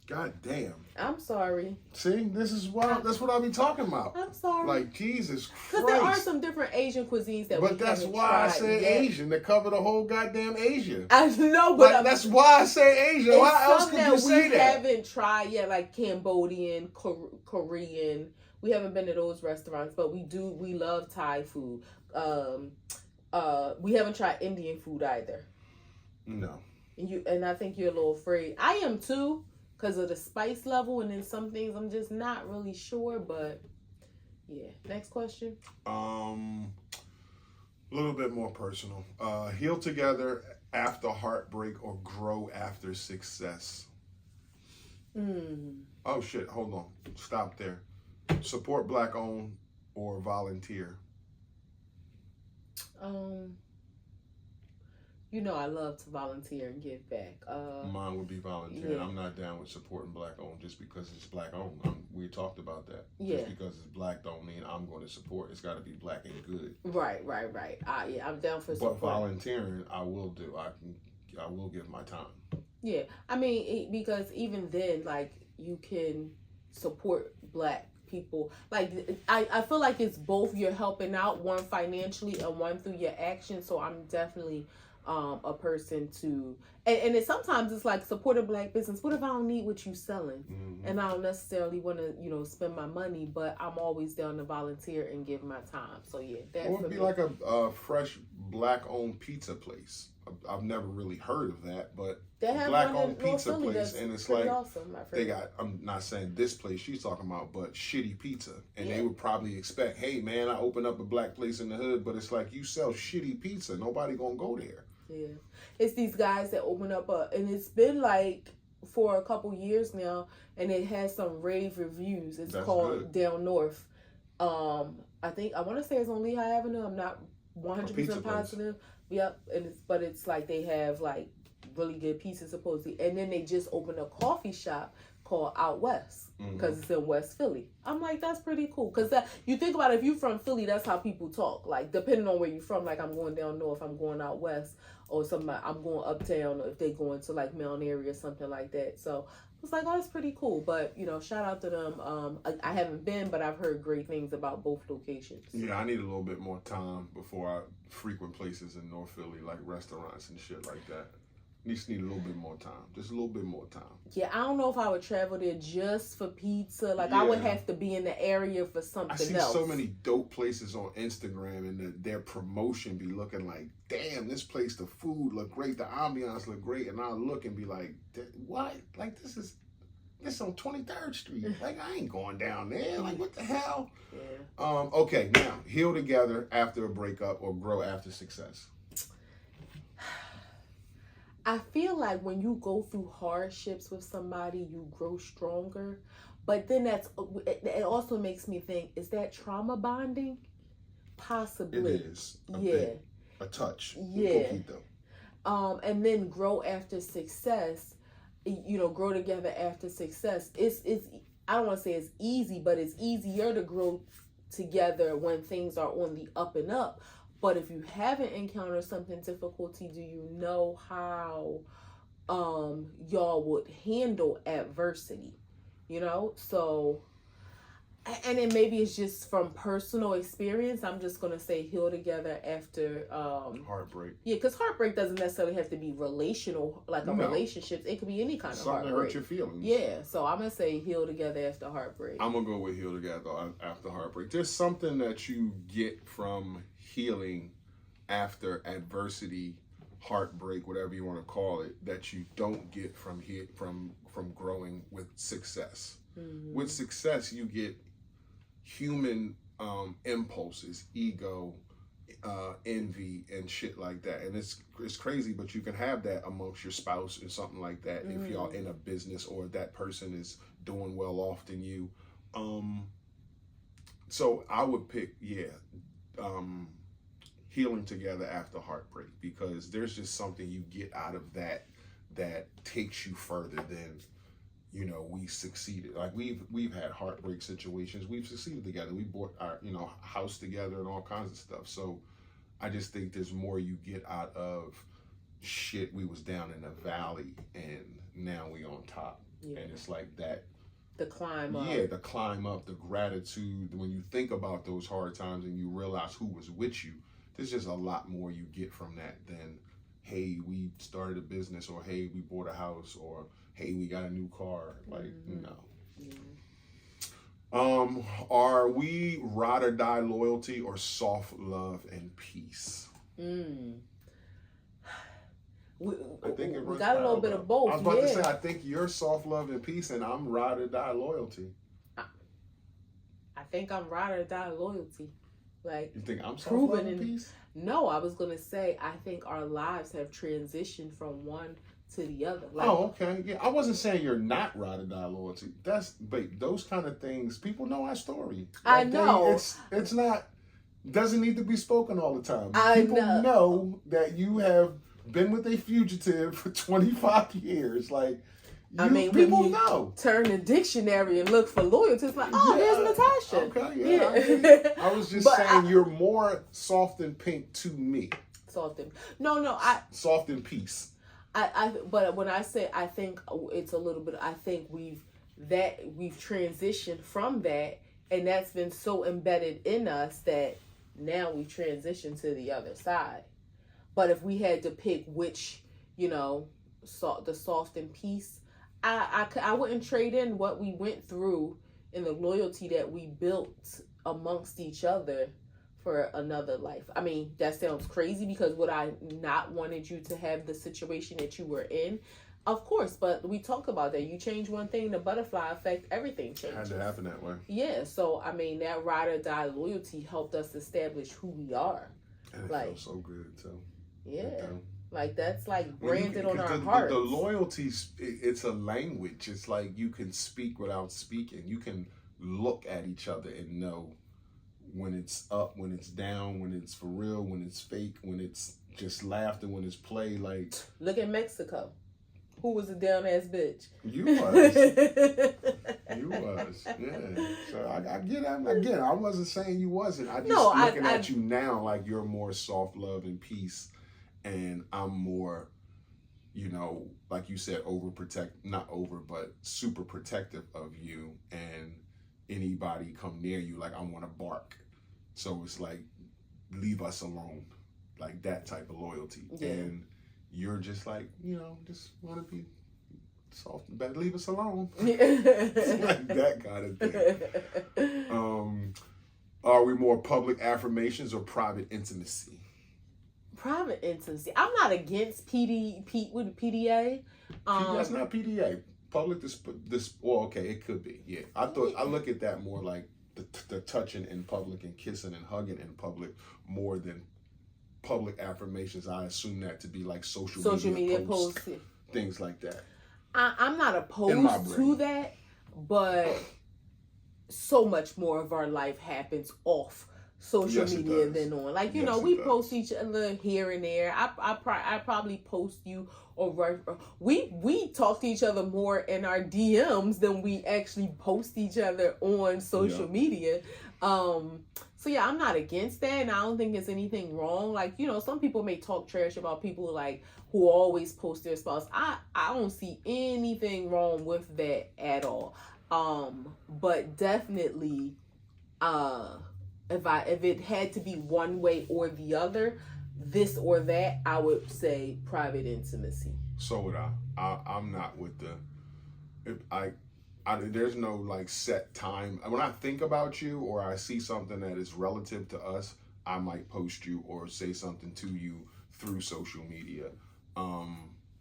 God damn. I'm sorry. See, that's what I be talking about. I'm sorry. Like, Jesus Christ. Because there are some different Asian cuisines that but that's why I say yet. Asian, to cover the whole goddamn Asia. I know, but like, that's why I say Asian. Why else could you say that? We haven't tried yet, like Cambodian, Korean. We haven't been to those restaurants, but we love Thai food. We haven't tried Indian food either. No. And I think you're a little afraid. I am too. Because of the spice level, and then some things I'm just not really sure, but yeah. Next question. A little bit more personal. Heal together after heartbreak or grow after success. Oh shit! Hold on. Stop there. Support Black owned or volunteer. I love to volunteer and give back. Mine would be volunteer. Yeah. I'm not down with supporting Black owned just because it's Black owned. We talked about that. Yeah. Just because it's Black don't mean I'm going to support. It's got to be Black and good. Right. Yeah, I'm down for support. But volunteering, I will do. I will give my time. Yeah, I mean, because even then, like, you can support Black people. Like, I feel like it's both. You're helping out, one financially and one through your action. So I'm definitely a person to, and it sometimes it's like support a Black business. What if I don't need what you selling, and I don't necessarily want to spend my money, but I'm always down to volunteer and give my time. So yeah, that would be like a fresh Black owned pizza place. I've never really heard of that, but they have Black one owned pizza place, and it's like awesome, they got. I'm not saying this place she's talking about, but shitty pizza, and they would probably expect, hey man, I opened up a Black place in the hood, but it's like you sell shitty pizza, nobody gonna go there. Yeah, it's these guys that open up and it's been like for a couple years now, and it has some rave reviews. It's called Down North. I think I want to say it's on Lehigh Avenue. I'm not 100% positive. Yep, but it's like they have like really good pieces supposedly, and then they just opened a coffee shop called Out West because it's in West Philly. I'm like, that's pretty cool, because you think about it, if you're from Philly, that's how people talk. Like, depending on where you're from, like I'm going down north, I'm going out west, or I'm going uptown, or if they go into like Mount Airy or something like that. So I was like, oh, that's pretty cool. But shout out to them. I haven't been, but I've heard great things about both locations. Yeah, I need a little bit more time before I frequent places in North Philly, like restaurants and shit like that. Just need a little bit more time. Just a little bit more time. Yeah, I don't know if I would travel there just for pizza. Like, I would have to be in the area for something else. I see so many dope places on Instagram, and their promotion be looking like, damn, this place, the food look great, the ambiance look great, and I'll look and be like, what? Like, this is on 23rd Street. Like, I ain't going down there. Like, what the hell? Yeah. Okay, now, heal together after a breakup or grow after success. I feel like when you go through hardships with somebody, you grow stronger. But then it also makes me think, is that trauma bonding? Possibly. It is. A touch. Yeah. And then grow after success. grow together after success. It's I don't want to say it's easy, but it's easier to grow together when things are on the up and up. But if you haven't encountered something difficulty, do you know how y'all would handle adversity? So, and then maybe it's just from personal experience. I'm just gonna say heal together after heartbreak. Yeah, because heartbreak doesn't necessarily have to be relational, like a relationship. It could be any kind of something heartbreak. That hurt your feelings. Yeah, so I'm gonna say heal together after heartbreak. I'm gonna go with heal together after heartbreak. There's something that you get from healing after adversity, heartbreak, whatever you want to call it, that you don't get from growing with success. Mm-hmm. With success, you get human impulses, ego, envy, and shit like that. And it's crazy, but you can have that amongst your spouse or something like that if y'all in a business or that person is doing well off than you. So I would pick, healing together after heartbreak, because there's just something you get out of that takes you further than, we succeeded. Like we've had heartbreak situations. We've succeeded together. We bought our, house together and all kinds of stuff. So I just think there's more you get out of shit. We was down in the valley and now we on top. Yeah. And it's like that. The climb up. Yeah, the climb up, the gratitude. When you think about those hard times and you realize who was with you, there's just a lot more you get from that than, hey, we started a business, or hey, we bought a house, or hey, we got a new car. Like, no. Yeah. Are we ride or die loyalty or soft love and peace? I think we got a little bit of both. I was about to say, I think you're soft love and peace, and I'm ride or die loyalty. I think I'm ride or die loyalty. Like, you think I'm soft love and peace? No, I was gonna say I think our lives have transitioned from one to the other. Like, okay. Yeah, I wasn't saying you're not ride or die loyalty. Those kind of things, people know our story. Like, I know. It's not, doesn't need to be spoken all the time. People know that you have been with a fugitive for 25 years. Like, people know. Turn the dictionary and look for loyalty. It's like, here's Natasha. Okay, yeah. I was just saying you're more soft and pink to me. Soft and soft and peace. But when I say I think it's a little bit, I think we've transitioned from that, and that's been so embedded in us that now we transition to the other side. But if we had to pick which, the soft and peace, I wouldn't trade in what we went through and the loyalty that we built amongst each other for another life. I mean, that sounds crazy, because would I not wanted you to have the situation that you were in? Of course, but we talk about that. You change one thing, the butterfly effect, everything changes. Had to happen that way. Yeah, so I mean, that ride or die loyalty helped us establish who we are. And it feels so good too. Yeah. Like, that's like branded on our hearts. The loyalty, it's a language. It's like you can speak without speaking. You can look at each other and know when it's up, when it's down, when it's for real, when it's fake, when it's just laughter, when it's play. Like, look at Mexico. Who was a down ass bitch? You was. You was. Yeah. So I get it. Again, I wasn't saying you wasn't. I just looking at you now like you're more soft love and peace. And I'm more, like you said, but super protective of you. And anybody come near you, like, I want to bark. So it's like, leave us alone. Like that type of loyalty. Yeah. And you're just like, just want to be soft. Better leave us alone. It's like that kind of thing. Are we more public affirmations or private intimacy? Private intimacy. I'm not against PDA. That's not PDA. Public okay, it could be. Yeah, I look at that more like the touching in public and kissing and hugging in public more than public affirmations. I assume that to be like social media posts, things like that. I'm not opposed to that, but so much more of our life happens off social Yes, it media does. than on. Like, you Yes, know, it we does. post each other here and there. I probably post you or we talk to each other more in our DMs than we actually post each other on social Yeah. media. So yeah, I'm not against that, and I don't think there's anything wrong. Like, you know, some people may talk trash about people like who always post their spouse. I don't see anything wrong with that at all. But definitely, if it had to be one way or the other, this or that, I would say private intimacy. So would I. I'm not with the. If there's no like set time. When I think about you or I see something that is relative to us, I might post you or say something to you through social media.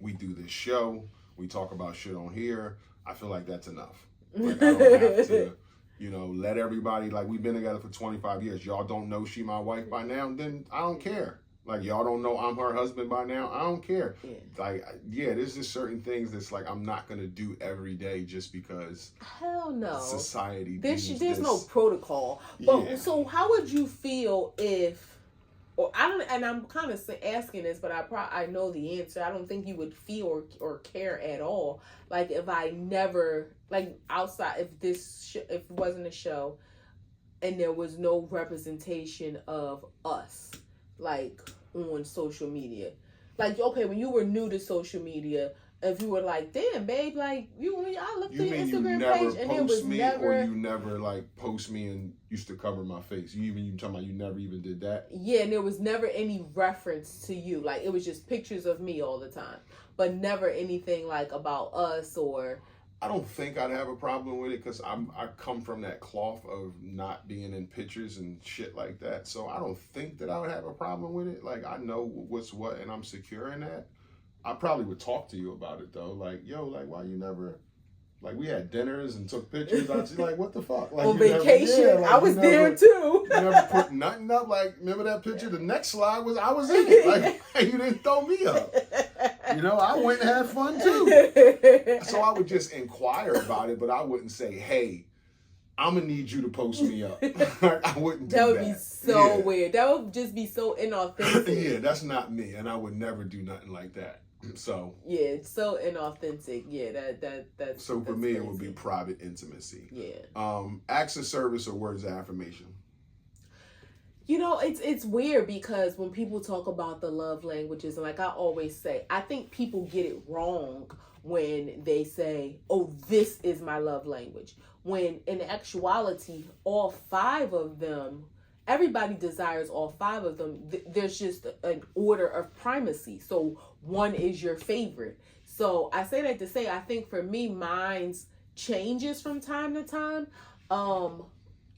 We do this show. We talk about shit on here. I feel like that's enough. Like, I don't have to, let everybody, like, we've been together for 25 years. Y'all don't know she my wife by now, then I don't care. Like, y'all don't know I'm her husband by now, I don't care. Yeah. Like, yeah, there's just certain things that's like I'm not going to do every day just because Hell no. Society There's no protocol. But Yeah. So how would you feel if, or I don't, and I'm kind of asking this, but I know the answer. I don't think you would feel or care at all. Like, if I never, like, outside, if it wasn't a show and there was no representation of us, like, on social media. Like, okay, when you were new to social media, if you were like, damn, babe, like, I looked at your Instagram page and it was never... Or you never, like, post me and used to cover my face? You talking about you never even did that? Yeah, and there was never any reference to you. Like, it was just pictures of me all the time. But never anything, like, about us or... I don't think I'd have a problem with it because I come from that cloth of not being in pictures and shit like that. So I don't think that I would have a problem with it. Like, I know what's what and I'm secure in that. I probably would talk to you about it though. Like, yo, like, why you never, like, we had dinners and took pictures. I was like, what the fuck? Like, on vacation, I was there too. You never put nothing up. Like, remember that picture? The next slide was I was in it. Like, you didn't throw me up. I went and had fun too. So I would just inquire about it, but I wouldn't say, hey, I'm going to need you to post me up. I wouldn't do that. That would be so weird. That would just be so inauthentic. Yeah, that's not me. And I would never do nothing like that. So. Yeah, it's so inauthentic. Yeah, that's. So for me, it would be private intimacy. Yeah. Acts of service or words of affirmation. It's weird because when people talk about the love languages, and like I always say, I think people get it wrong when they say, oh, this is my love language. When in actuality, all five of them, everybody desires all five of them. There's just an order of primacy. So one is your favorite. So I say that to say, I think for me, mine's changes from time to time.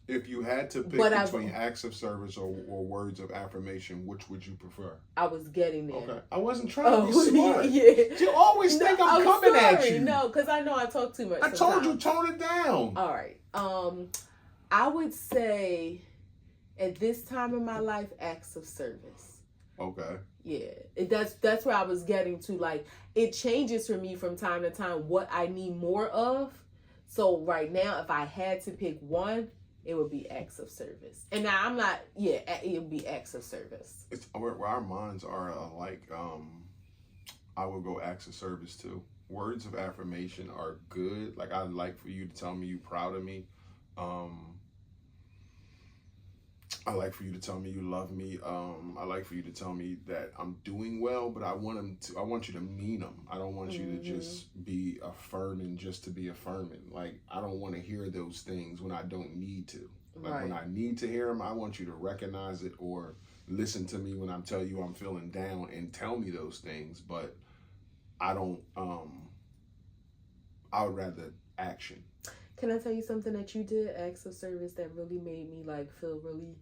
If you had to pick between acts of service or words of affirmation, which would you prefer? I was getting there. Okay. I wasn't trying to be smart. Yeah. You always think I'm coming at you. No, because I know I talk too much. I told you, tone it down. All right. I would say at this time in my life, acts of service. Okay. Yeah. That's where I was getting to. Like, it changes for me from time to time what I need more of. So right now, if I had to pick one, it would be acts of service. And now I'm not, it would be acts of service. It's where our minds are alike. I would go acts of service too. Words of affirmation are good. Like, I'd like for you to tell me you're proud of me. I like for you to tell me you love me. I like for you to tell me that I'm doing well, but I want you to mean them. I don't want you to just be affirming just to be affirming. Like, I don't want to hear those things when I don't need to. Like, when I need to hear them, I want you to recognize it or listen to me when I'm telling you I'm feeling down and tell me those things. But I don't, I would rather action. Can I tell you something that you did, acts of service, that really made me feel really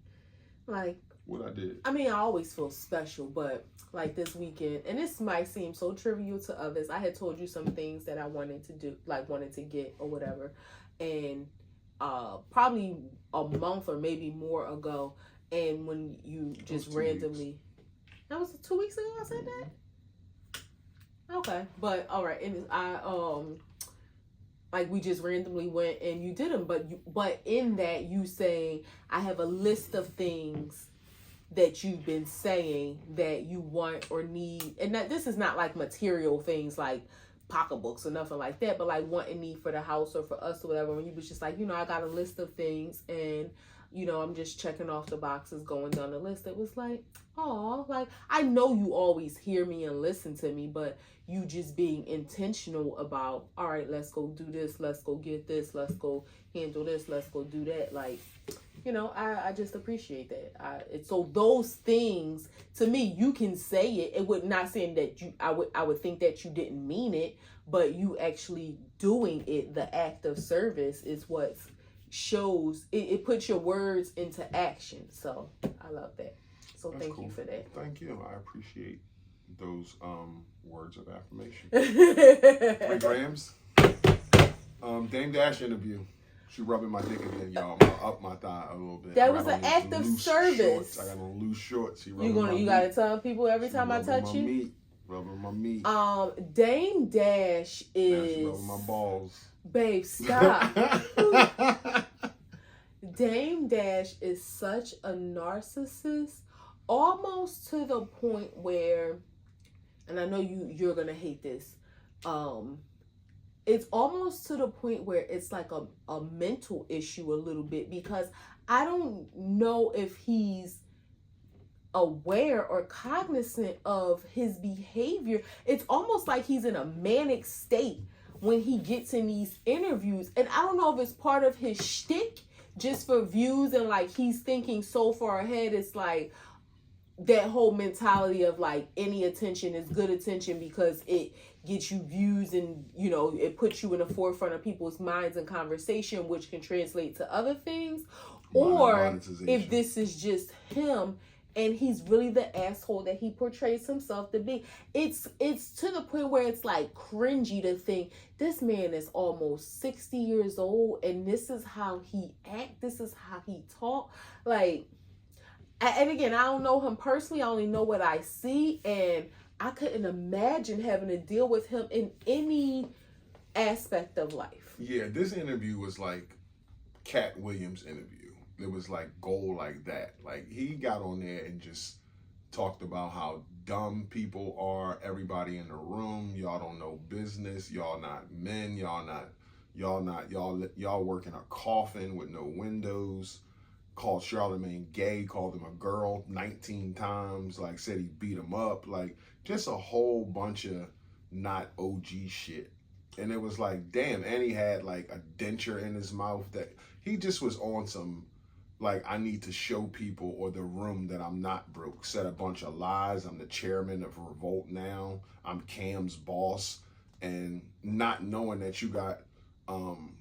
what I did? I mean, I always feel special, but like this weekend, and this might seem so trivial to others. I had told you some things that I wanted to do, like wanted to get or whatever, and probably a month or maybe more ago, and when you just randomly, that was 2 weeks ago I said that. Okay, but all right, and like we just randomly went and you did them, but in that you saying I have a list of things that you've been saying that you want or need, and that this is not like material things like pocketbooks or nothing like that, but like want and need for the house or for us or whatever. When you was just like, I got a list of things and I'm just checking off the boxes, going down the list. It was like, oh, like I know you always hear me and listen to me, but you just being intentional about, all right, let's go do this, let's go get this, let's go handle this, let's go do that. Like, I just appreciate that. So those things, to me, you can say it. It would not saying that I would think that you didn't mean it, but you actually doing it, the act of service is what shows, it puts your words into action. So I love that. So That's thank cool. you for that. Thank you. I appreciate those words of affirmation. 3 grams. Dame Dash interview. She rubbing my dick again, y'all. Up my thigh a little bit. That was an act of service. Shorts. I got on loose shorts. She rubbing you gotta tell people every time I touch you. Meat. Rubbing my meat. Dame Dash is rubbing my balls. Babe, stop. Dame Dash is such a narcissist, almost to the point where, and I know you're gonna hate this, it's almost to the point where it's like a mental issue a little bit, because I don't know if he's aware or cognizant of his behavior. It's almost like he's in a manic state when he gets in these interviews, and I don't know if it's part of his shtick just for views, and like he's thinking so far ahead. It's like that whole mentality of like any attention is good attention because it gets you views, and it puts you in the forefront of people's minds and conversation, which can translate to other things. Or if this is just him and he's really the asshole that he portrays himself to be. It's to the point where it's like cringy to think this man is almost 60 years old and this is how he act, this is how he talk. Like, and again, I don't know him personally, I only know what I see, and I couldn't imagine having to deal with him in any aspect of life. Yeah, this interview was like Cat Williams' interview. It was like gold like that. Like, he got on there and just talked about how dumb people are, everybody in the room, y'all don't know business, y'all not men, y'all work in a coffin with no windows, called Charlemagne gay, called him a girl 19 times, like said he beat him up, like just a whole bunch of not OG shit. And it was like, damn, and he had like a denture in his mouth that he just was on some, like, I need to show people or the room that I'm not broke. Said a bunch of lies. I'm the chairman of Revolt now. I'm Cam's boss. And not knowing that you got Lauren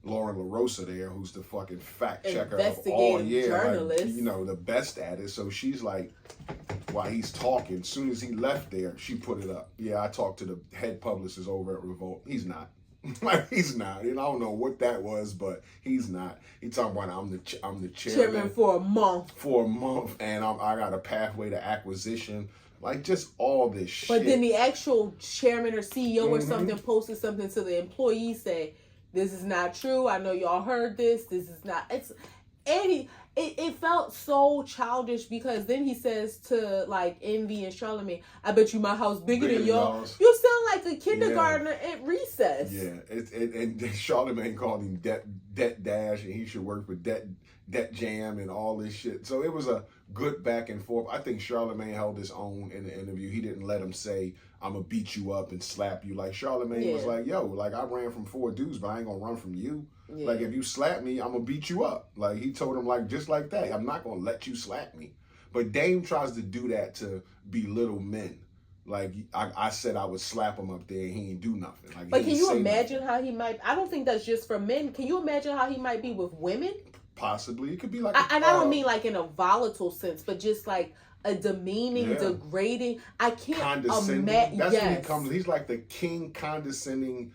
LaRosa there, who's the fucking fact checker of all year. Journalist. Like, the best at it. So she's like, while he's talking, as soon as he left there, she put it up. Yeah, I talked to the head publicist over at Revolt. He's not. Like, he's not. I don't know what that was, but he's not. He talking about I'm the chairman for a month. And I got a pathway to acquisition. Like, just all this shit. But then the actual chairman or CEO or something posted something to the employees say, this is not true. I know y'all heard this. This is not. It felt so childish, because then he says to like Envy and Charlemagne, I bet you my house bigger than yours. You sound like a kindergartner at recess. Yeah, and Charlemagne called him Debt Dash, and he should work for Debt Jam and all this shit. So it was a good back and forth. I think Charlemagne held his own in the interview. He didn't let him say, I'm gonna beat you up and slap you. Like, Charlemagne was like, yo, like, I ran from 4 dudes, but I ain't gonna run from you. Yeah. Like, if you slap me, I'm gonna beat you up. Like, he told him, like, just like that. I'm not gonna let you slap me. But Dame tries to do that to belittle men. Like, I said I would slap him up there and he ain't do nothing. Like, but can you imagine how he might, I don't think that's just for men. Can you imagine how he might be with women? Possibly. It could be like and I don't mean like in a volatile sense, but just like a demeaning, degrading. I can't imagine. That's what he comes. He's like the king condescending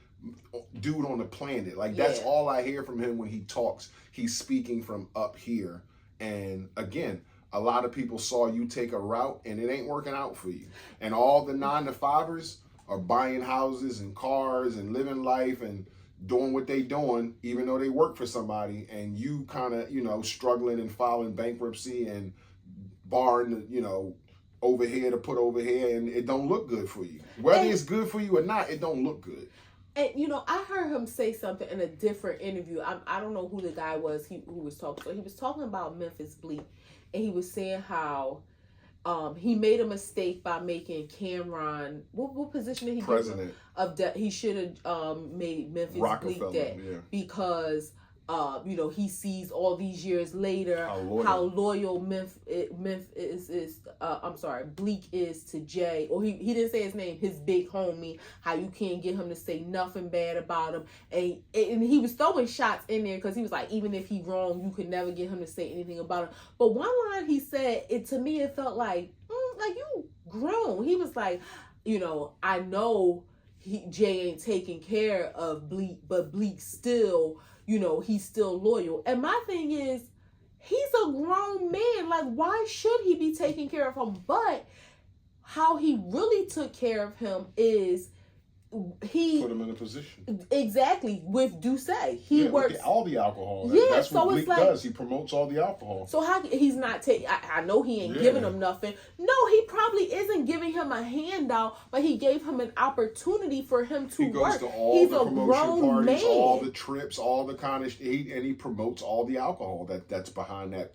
dude on the planet. Like, that's all I hear from him when he talks. He's speaking from up here. And again, a lot of people saw you take a route and it ain't working out for you. And all the 9-to-5ers are buying houses and cars and living life and doing what they doing, even though they work for somebody, and you kind of, struggling and filing bankruptcy and borrowing, over here to put over here, and it don't look good for you. Whether it's good for you or not, it don't look good. And I heard him say something in a different interview. I don't know who the guy was who was talking. So he was talking about Memphis Bleak, and he was saying how he made a mistake by making Cameron, what position did he president of that? He should have made Memphis Bleak that, because he sees all these years later how loyal Bleak is to Jay, or he didn't say his name, his big homie, how you can't get him to say nothing bad about him, and he was throwing shots in there because he was like, even if he wrong, you could never get him to say anything about him. But one line he said, to me it felt like you grown. He was like, I know Jay ain't taking care of Bleak, but Bleak still, he's still loyal. And my thing is, he's a grown man. Like, why should he be taking care of him? But how he really took care of him is he put him in a position. Exactly, with Doucet. He works all the alcohol. That's so what Bleak does. He promotes all the alcohol. So how he's not taking? I know he ain't giving him nothing. No, he probably isn't giving him a handout, but he gave him an opportunity for him to he goes work. To all he's the a promotion grown parties, man. all the trips, all the kind of and he promotes all the alcohol that's behind that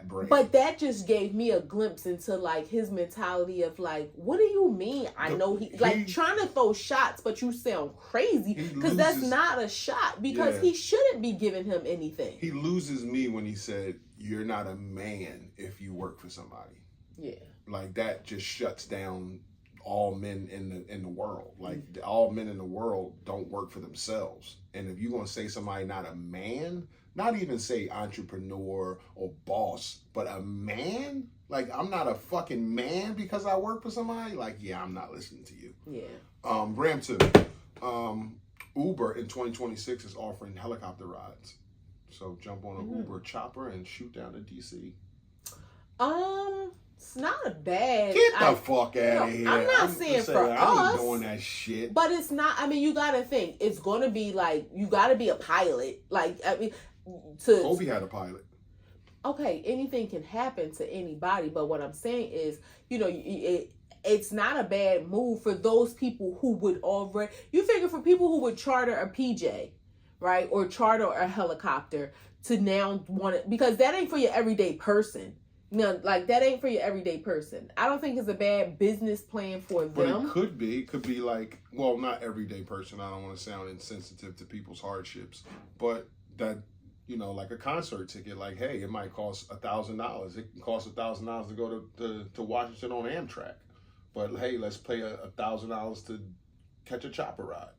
brand. But that just gave me a glimpse into like his mentality of like, what do you mean? I know he trying to throw shots, but you sound crazy because that's not a shot, because he shouldn't be giving him anything. He loses me when he said, "You're not a man if you work for somebody." Yeah, like that just shuts down all men in the world. Like all men in the world don't work for themselves, and if you're gonna say somebody not a man. Not even say entrepreneur or boss, but a man? Like, I'm not a fucking man because I work for somebody? Like, yeah, I'm not listening to you. Yeah. Ram 2. Uber in 2026 is offering helicopter rides. So jump on an Uber chopper and shoot down to DC. It's not a bad. Get the fuck out of here. I'm not saying for us. I ain't doing that shit. But it's not. I mean, you gotta think. It's gonna be like, you gotta be a pilot. Like, I mean, Kobe had a pilot. Okay, anything can happen to anybody. But what I'm saying is, it's not a bad move for those people who would already. You figure for people who would charter a PJ, right, or charter a helicopter to now want it, because that ain't for your everyday person. No, like that ain't for your everyday person. I don't think it's a bad business plan for them. But it could be. It could be like, well, not everyday person. I don't want to sound insensitive to people's hardships, but that, like a concert ticket. Like, hey, it might cost $1,000. It can cost $1,000 to go to Washington on Amtrak, but hey, let's pay $1,000 to catch a chopper ride.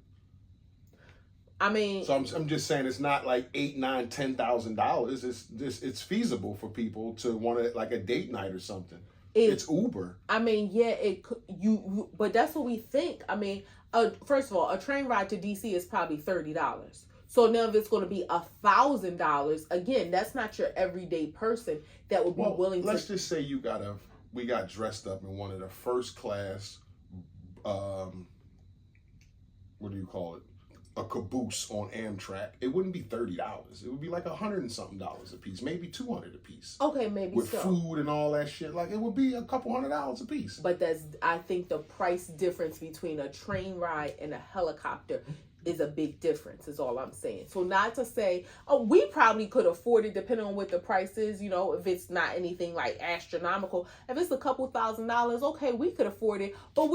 I mean, so I'm just saying it's not like $8,000, $9,000, $10,000. It's feasible for people to want to, like a date night or something. It's Uber. I mean, yeah, you but that's what we think. I mean, first of all, a train ride to DC is probably $30. So now if it's going to be $1,000, again, that's not your everyday person that would be willing to. Let's just say we got dressed up in one of the first class. What do you call it? A caboose on Amtrak. It wouldn't be $30. It would be like $100 and something a piece, maybe $200 a piece. Okay, maybe with food and all that shit. Like, it would be a couple $100 a piece. But I think the price difference between a train ride and a helicopter is a big difference, is all I'm saying. So not to say, we probably could afford it depending on what the price is, if it's not anything like astronomical. If it's a couple $1,000s, okay, we could afford it, but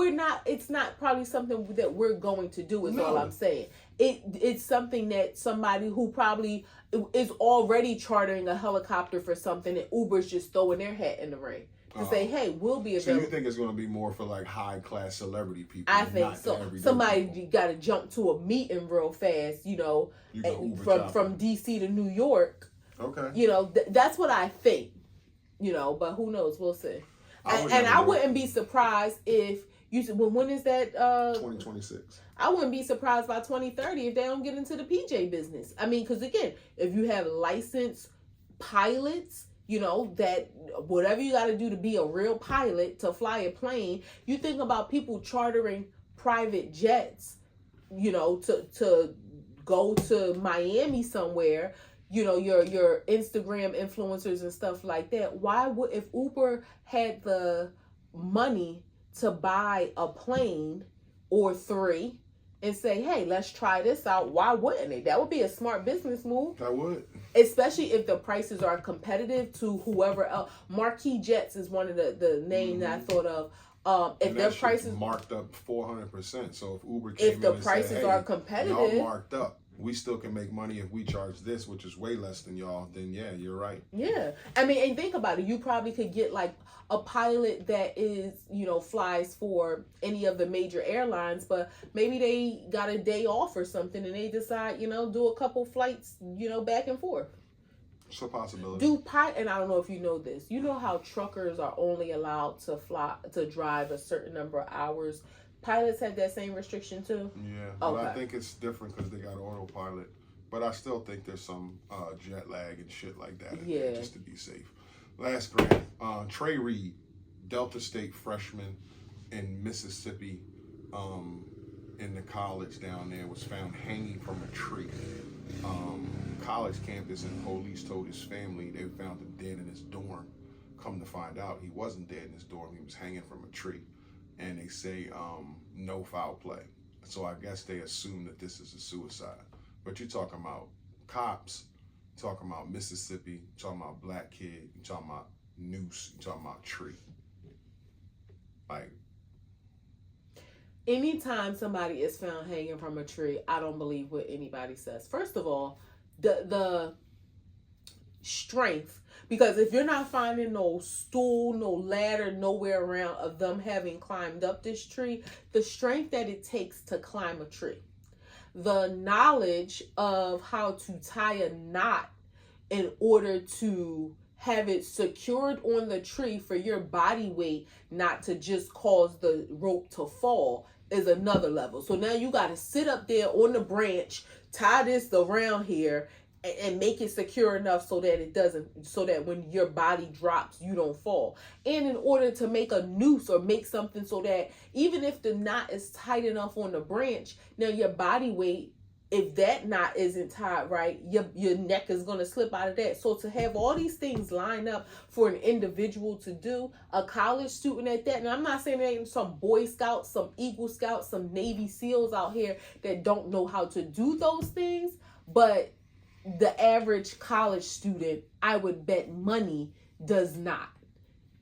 it's not probably something that we're going to do, is all I'm saying. It's something that somebody who probably is already chartering a helicopter for something, and Uber's just throwing their hat in the ring. To say, hey, we'll be available. So you think it's going to be more for like high class celebrity people? I think so. Somebody got to jump to a meeting real fast, from DC to New York. Okay. That's what I think. But who knows? We'll see. I wouldn't be surprised if you. When is that? 2026. I wouldn't be surprised by 2030 if they don't get into the PJ business. I mean, because again, if you have licensed pilots. That whatever you got to do to be a real pilot, to fly a plane, you think about people chartering private jets, to go to Miami somewhere, you know, your Instagram influencers and stuff like that. Why would, if Uber had the money to buy a plane or 3 and say, hey, let's try this out, why wouldn't they? That would be a smart business move. That would. Especially if the prices are competitive to whoever else. Marquis Jets is one of the names that I thought of. If their prices marked up 400%, so if Uber came if the in prices and said, hey, are competitive, y'all marked up, we still can make money if we charge this, which is way less than y'all, then yeah, you're right. Yeah. I mean, and think about it. You probably could get like a pilot that is, you know, flies for any of the major airlines, but maybe they got a day off or something and they decide, you know, do a couple flights, you know, back and forth. It's a possibility. And I don't know if you know this. You know how truckers are only allowed to drive a certain number of hours? Pilots have that same restriction too? Yeah, but I think it's different because they got autopilot. But I still think there's some jet lag and shit like that in there just to be safe. Last grade, Trey Reed, Delta State freshman in Mississippi, in the college down there, was found hanging from a tree. College campus, and police told his family they found him dead in his dorm. Come to find out, he wasn't dead in his dorm. He was hanging from a tree. And they say no foul play. So I guess they assume that this is a suicide. But you're talking about cops, you're talking about Mississippi, you're talking about black kid, you're talking about noose, you're talking about tree. Like, anytime somebody is found hanging from a tree, I don't believe what anybody says. First of all, the strength, because if you're not finding no stool, no ladder, nowhere around of them having climbed up this tree, the strength that it takes to climb a tree, the knowledge of how to tie a knot in order to have it secured on the tree for your body weight not to just cause the rope to fall is another level. So now you got to sit up there on the branch, tie this around here, and make it secure enough so that it doesn't, so that when your body drops, you don't fall. And in order to make a noose or make something so that even if the knot is tight enough on the branch, now your body weight, if that knot isn't tied right, your neck is going to slip out of that. So to have all these things lined up for an individual to do, a college student at that, and I'm not saying there ain't some Boy Scouts, some Eagle Scouts, some Navy SEALs out here that don't know how to do those things, but the average college student, I would bet money, does not.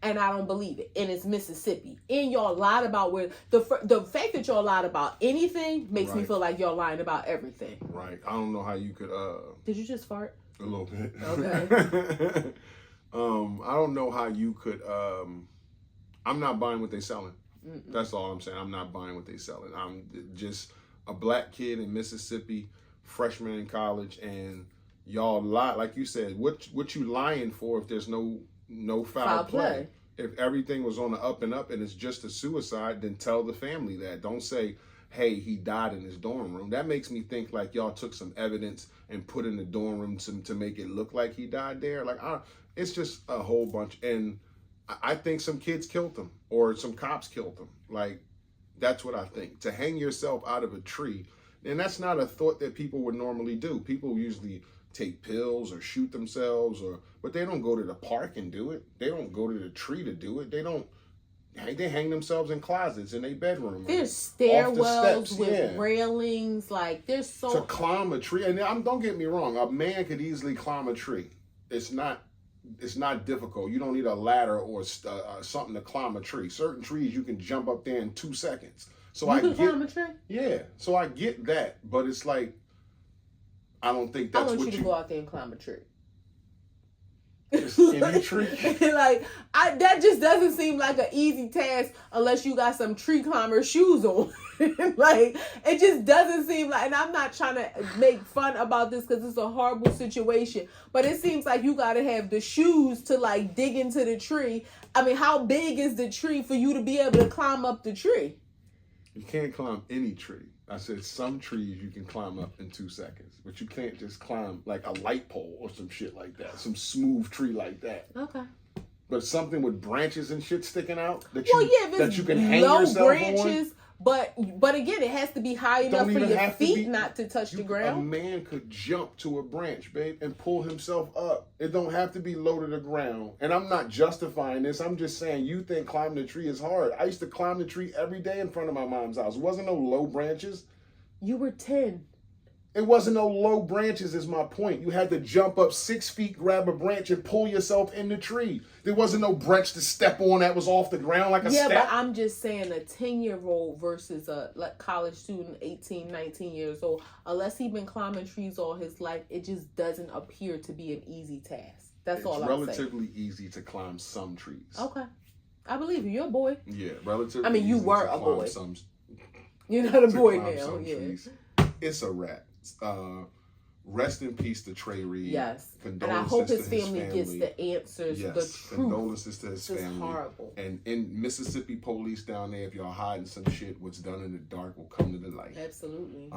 And I don't believe it. And it's Mississippi. And y'all lied about where the fact that y'all lied about anything makes me feel like y'all lying about everything. Right. I don't know how you could Did you just fart? A little bit. Okay. I don't know how you could I'm not buying what they selling. Mm-mm. That's all I'm saying. I'm not buying what they selling. I'm just a black kid in Mississippi, freshman in college, and y'all lie, like you said, what you lying for if there's no foul play? If everything was on the up and up and it's just a suicide, then tell the family that. Don't say, hey, he died in his dorm room. That makes me think like y'all took some evidence and put in the dorm room to make it look like he died there. Like, it's just a whole bunch. And I think some kids killed him or some cops killed him. Like, that's what I think. To hang yourself out of a tree, and that's not a thought that people would normally do. People usually take pills or shoot themselves, but they don't go to the park and do it. They don't go to the tree to do it. They hang themselves in closets in their bedroom. There's stairwells with railings. Like, there's so... To climb a tree, and don't get me wrong, a man could easily climb a tree. It's not difficult. You don't need a ladder or something to climb a tree. Certain trees, you can jump up there in 2 seconds. So you can climb a tree? Yeah, so I get that, but it's like, I don't think that's what you... I want you to go out there and climb a tree. Any tree? Like, that just doesn't seem like an easy task unless you got some tree climber shoes on. Like, it just doesn't seem like, and I'm not trying to make fun about this because it's a horrible situation, but it seems like you got to have the shoes to like dig into the tree. I mean, how big is the tree for you to be able to climb up the tree? You can't climb any tree. I said some trees you can climb up in 2 seconds, but you can't just climb like a light pole or some shit like that, some smooth tree like that. Okay. But something with branches and shit sticking out that you can hang low yourself branches, on. But again, it has to be high enough for your feet not to touch the ground. A man could jump to a branch, babe, and pull himself up. It don't have to be low to the ground. And I'm not justifying this. I'm just saying you think climbing the tree is hard. I used to climb the tree every day in front of my mom's house. It wasn't no low branches. You were 10. It wasn't no low branches is my point. You had to jump up 6 feet, grab a branch, and pull yourself in the tree. There wasn't no branch to step on that was off the ground like a step. Yeah, but I'm just saying a 10-year-old versus a college student, 18, 19 years old. Unless he's been climbing trees all his life, it just doesn't appear to be an easy task. That's all I'm saying. It's relatively easy to climb some trees. Okay. I believe you. You're a boy. Yeah, relatively I mean, you easy were to a climb boy. Some, You're not a boy climb now. some Yeah. trees. It's a wrap. Rest in peace to Trey Reed. Yes. And I hope his family gets the answers, the truth. Condolences to his family. It's horrible. And in Mississippi police down there, if y'all hiding some shit, what's done in the dark will come to the light. Absolutely.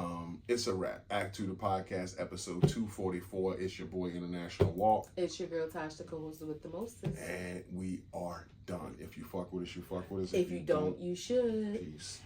It's a wrap. Act 2 the podcast, episode 244. It's your boy International Walk. It's your girl Tosh, the co-host with the mostest. And we are done. If you fuck with us, you fuck with us. If you don't, you should. Peace.